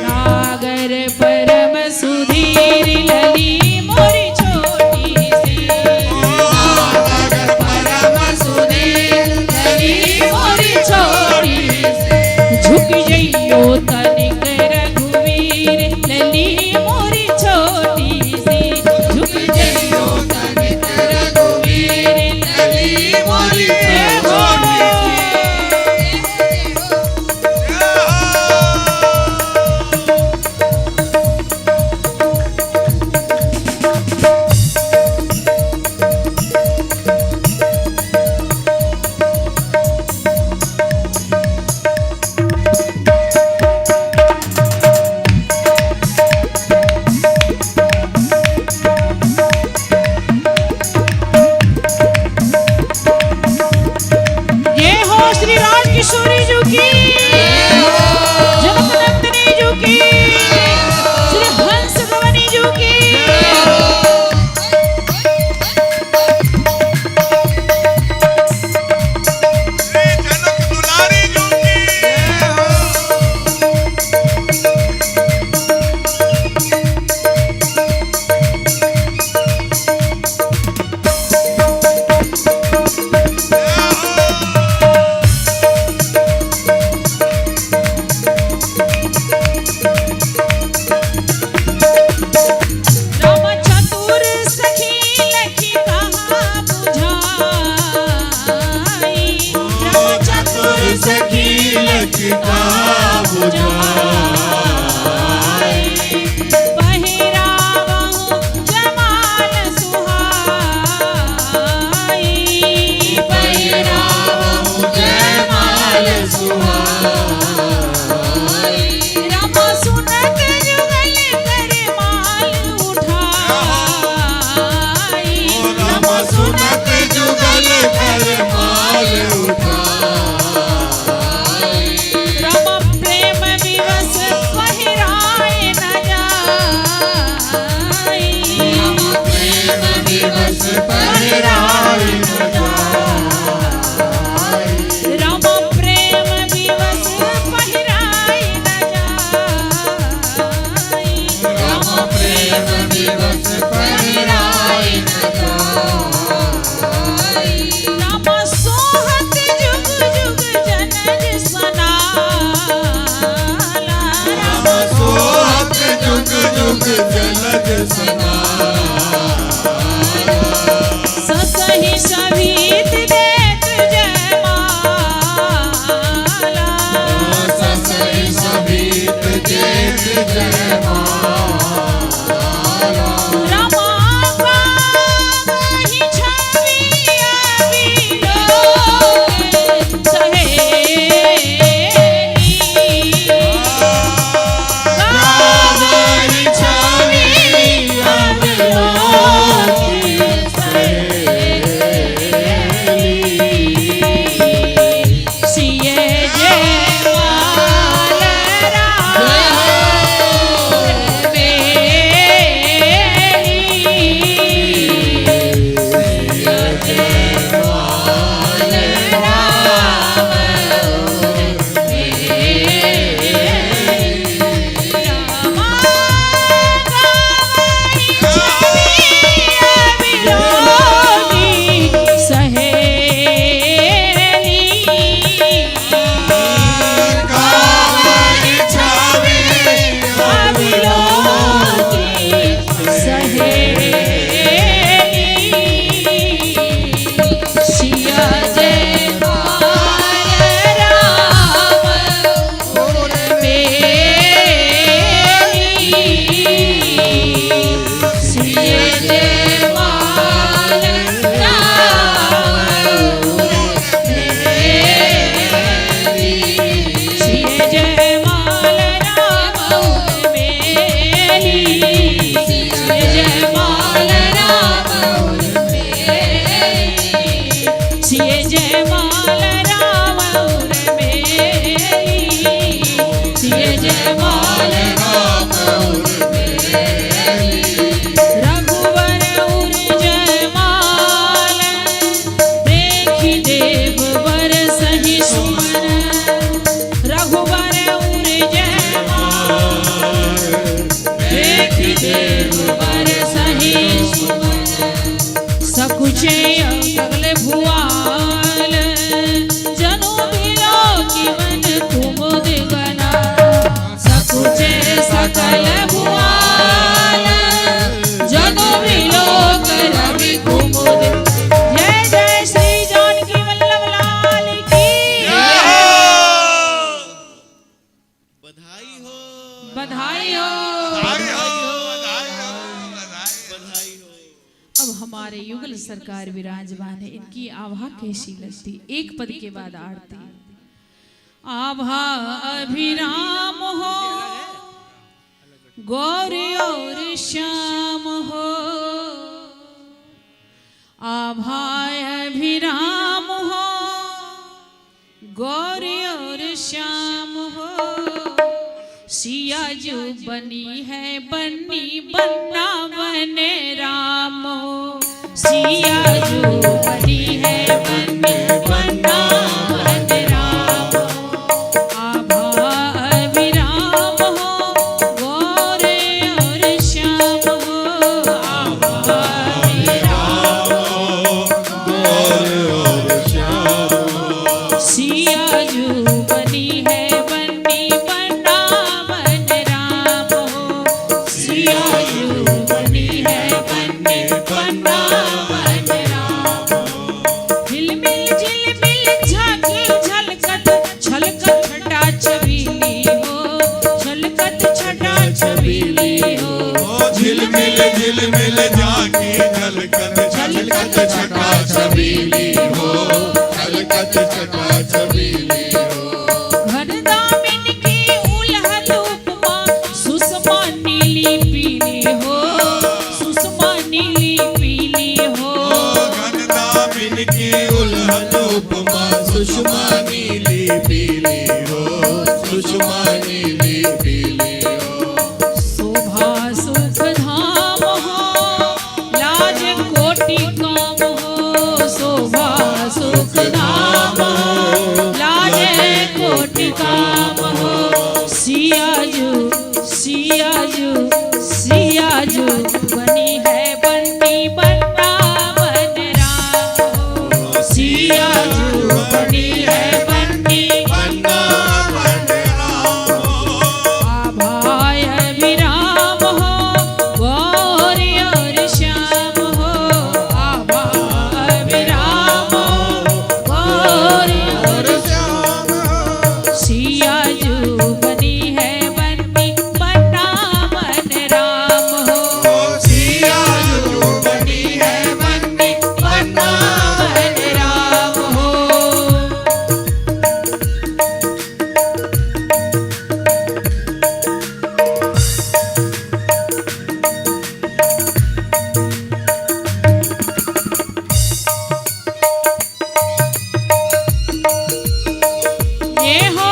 नागर परम सुधीर लली मोरी छोटी सी नागर परम सुधीर लली मोरी छोटी सी झुक जइयो तनिक रघुवीर लली मोरी छोटी सी झुक जइयो तनिक रघुवीर लली मोरी छोटी सी ये हो श्री राजकिशोरी जी की जनकनंदिनी जी की श्री हंस भवानी जी की श्री जनक दुलारी जी की राम चतुर सखी लखी कहा बुझाई राम चतुर सखी लखता बुझाई पहिरावहु जमाल सुहाई पहिरावहु जयमाल सुहाई राम सुनत जुगल कर माल उठाई राम सुनत जुगल कर माल उठाई राम प्रेम विवश पहिराए न जाई राम प्रेम दिवस पहिराए न जाई राम प्रेम विवश पहिराए न जाई राम प्रेम दिवस पहिराए न जाई राम सोहत जुग जुग जनज सनाला राम सोहत जुग जुग जलद ससहि सभीत देत जयमाला ससई सभीत देत जयमाला रमा गाहि छवि अबिलोके सहेली गावई छवि अवलोकी सहेली सिए जयमाल राम बधाई हो। बधाई हो, बधाई हो, बधाई हो। अब हमारे युगल सरकार विराजमान है, इनकी आभा कैसी लगती। एक पद के बाद आरती। आभा अभिराम हो, गौरी और श्याम हो। आभा अभिराम हो, गौरी और श्याम हो। सिया जो बनी है बन्नी बन्ना बने राम हो। सिया जो बनी है बन्नी बन्ना बने राम हो। आभा अभिराम हो, गौरे और श्याम हो। आभा अभिराम हो, गौरे और श्याम हो। सिया जो बनी है बन्नी बन्ना बने राम हो। सिया जो बनी है बन्नी बन्ना बने राम हो। झिलमिल झिलमिल झांकी झलकत छलकत छटा छबीली हो। छलकत छटा छबीली हो। झिलमिल झिलमिल झांकी झलकत छलकत छटा छबीली हो। छलकत छटा छबीली हो। घनदामिन की उलहद उपमा सुषमा नीली पीली हो। सुषमा नीली पीली हो। घनदामिन की उलहन उपमा सुषमा नीली पीली हो। सुषमा नीली पीली हो। शोभा सुख धाम हो, लाज कोटि काम हो। शोभा सुख धाम हो, लाज कोटि काम हो। सिया जो सिया जो सिया जो बनी है बन्नी बन्ना बने राम हो। सिया जो बनी है बन्नी बन्ना बने राम हो। आभा अभिराम हो, गौरी और श्याम हो। आभा अभिराम हो, गौरी और श्याम हो। सिया जो बनी है बन्नी बन्ना बने राम हो। सिया जो बनी है बन्नी बन्ना बने राम हो। ये हो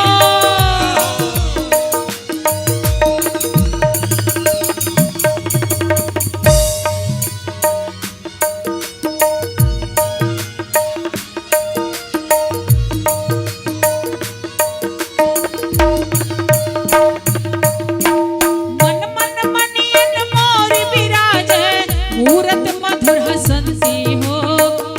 मन मन मनियन मोर विराजे। मूरत मधुर हसंती हो।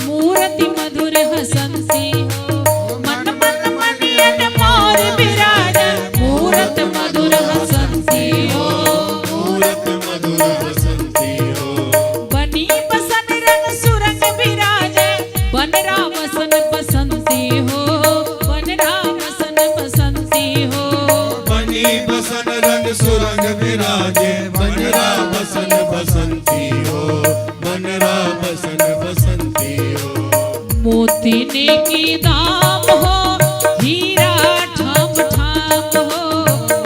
मूरति मधुर हसंती हो। मन मन मनियन मोर विराजे। मूरत मधुर हसंती हो। मूरत मधुर बसंती हो। बनी बसन रंग सुरंग विराजे। बनरा बसन बसंती हो। बनरा बसन बसंती हो। बनी बसन रंग सुरंग विराजे। बनरा बसन बसंती हो। बनरा बसन बसंती हो। मोती ने की दाम हो, हीरा ठाम ठाम हो।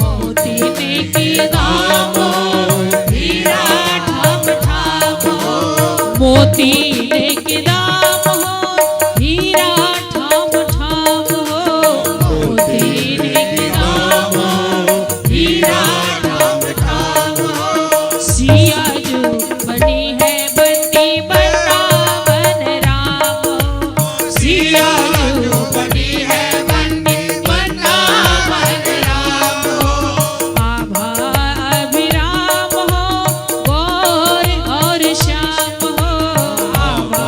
मोती ने की दाम हो, हीरा ठाम ठाम हो। मोती ने की दाम हो, हीरा ठाम ठाम हो। मोती ने की दाम हो, हीरा ठाम ठाम हो। सिया जो बनी है बन्नी बन्ना बने राम हो। सिया जो बनी है बन्नी बन्ना बने राम हो। आभा अभिराम हो, गौर और श्याम हो। आभा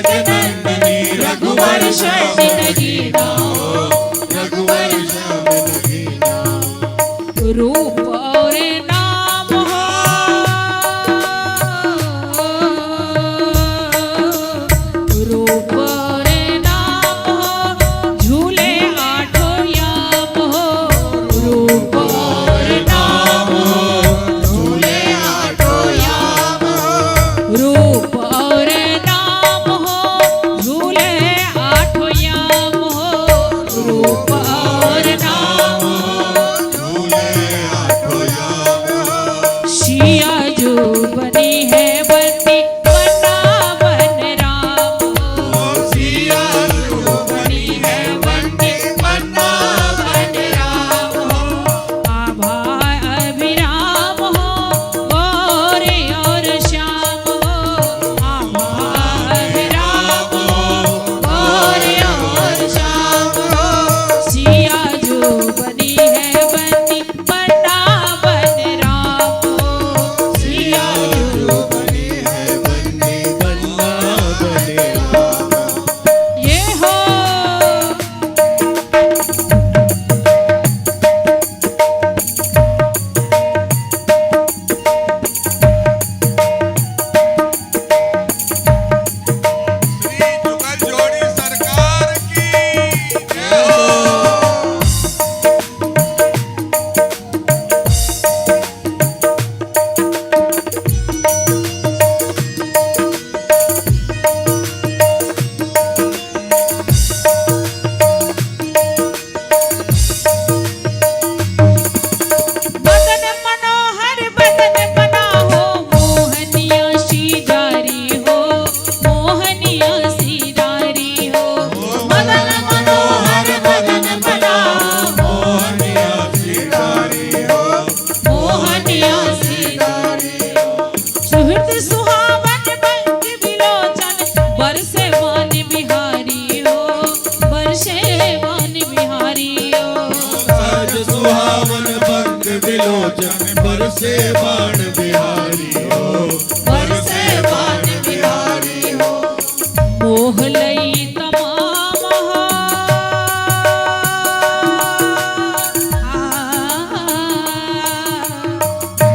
जनक नंदनी रघुवर श्याम नगीना रघुवर श्याम नगीना रूप और नाम हो रूप और नाम हो झूले आठों याम हो रूप और नाम हो झूले आठों याम रूप और नाम हो झूले आठों याम हो रूप और नाम झूले आठों याम सिया जो बनी है बंदी बना बन राम हो सिया जो बनी है बंदी बन्ना बन राम हो आभा अभिराम हो गौरी और श्याम हो आभा अभिराम हो गौरी और श्याम हो सिया जो बनी है बंदी बना बन राम हो सिया जो बनी है बंदी बन्ना बन राम ये हो श्री जुगल जोड़ी सरकार की जय हो। बदन मनोहर बदन बना हो मोहनिया श्रीदारी हो मोहनिया श्रीदारी हो मदन मनोहर बदन बना मोहनिया श्रीदारी हो मोहनिया श्रीदारी हो सुहृद सुहावन पंख विलोचन बरसे वन बिहारी हो बरसे वन बिहारी हो आज सुहावन पंख विलोचन बरसे बाण बिहारी हो बरसे बाण बिहारी हो मोह लई तमाम हो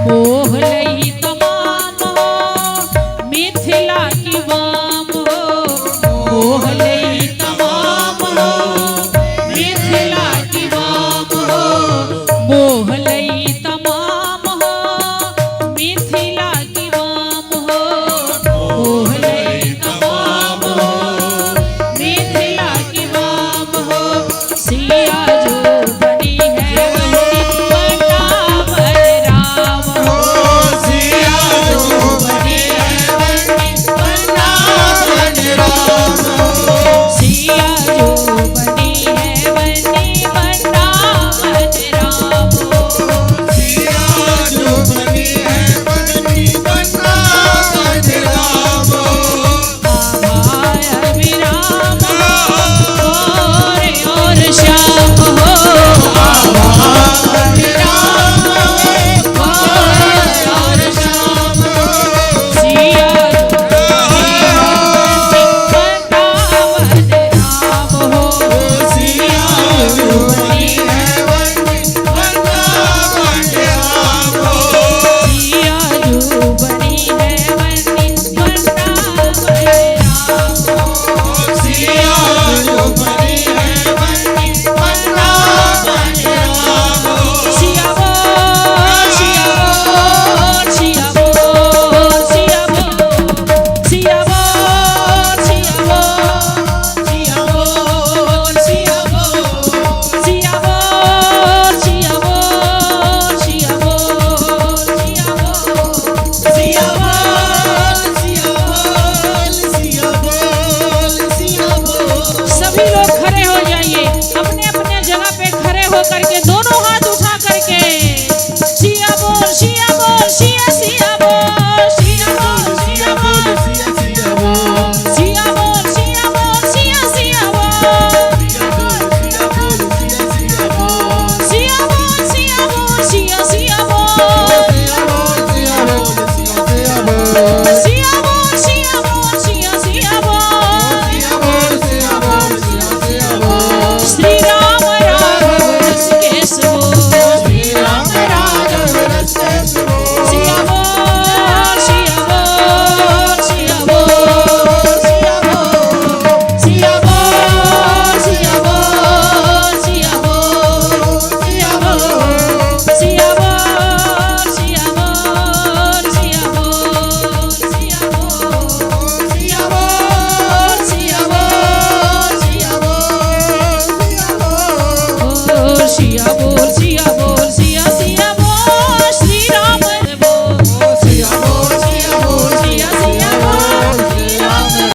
मोह लई तमाम हो मिथिला की वाम हो मोह लई तमाम हो मिथिला की वाम हो मोह लई तमाम हो मिथिला की वाम हो मोह लई तमाम हो मिथिला की वाम हो सिया जो बनी है बंदी बना बन राम हो सिया जो बनी है बंदी बना बन राम सिया जो बनी है बंदी बना बन राम हो सिया जो बनी है बंदी बन्ना बन राम आभाय अभिराम गौरी और श्याम हो हरि राम गौरी और श्याम सिया जो बनी है बंदी बना बन राम हो सिया जो बनी है बंदी बन्ना बन राम सिया जो बनी है बंदी बना बन राम हो सिया जो बनी है बंदी बन्ना बन राम सिया बोल सिया बोल सिया बोल सिया बोल सिया बोल सिया बोल सिया बोल सिया बोल सिया बोल सिया बोल सिया बोल सिया बोल सिया बोल सिया बोल सिया बोल सिया बोल सभी लोग खड़े हो जाइए अपने अपने जगह पे खड़े होकर के दोनों हाथ उठा करके सिया बोल सिया बोल सिया सिया बोल सिया बोल सिया बोल सिया सिया बोल सिया बोल सिया बोल सिया सिया बोल सिया बोल सिया बोल सिया सिया बोल सिया बोल सिया बोल सिया सिया बोल सिया बोल सिया बोल सिया बोल सिया बोल सिया बोल सिया सिया बोल सिया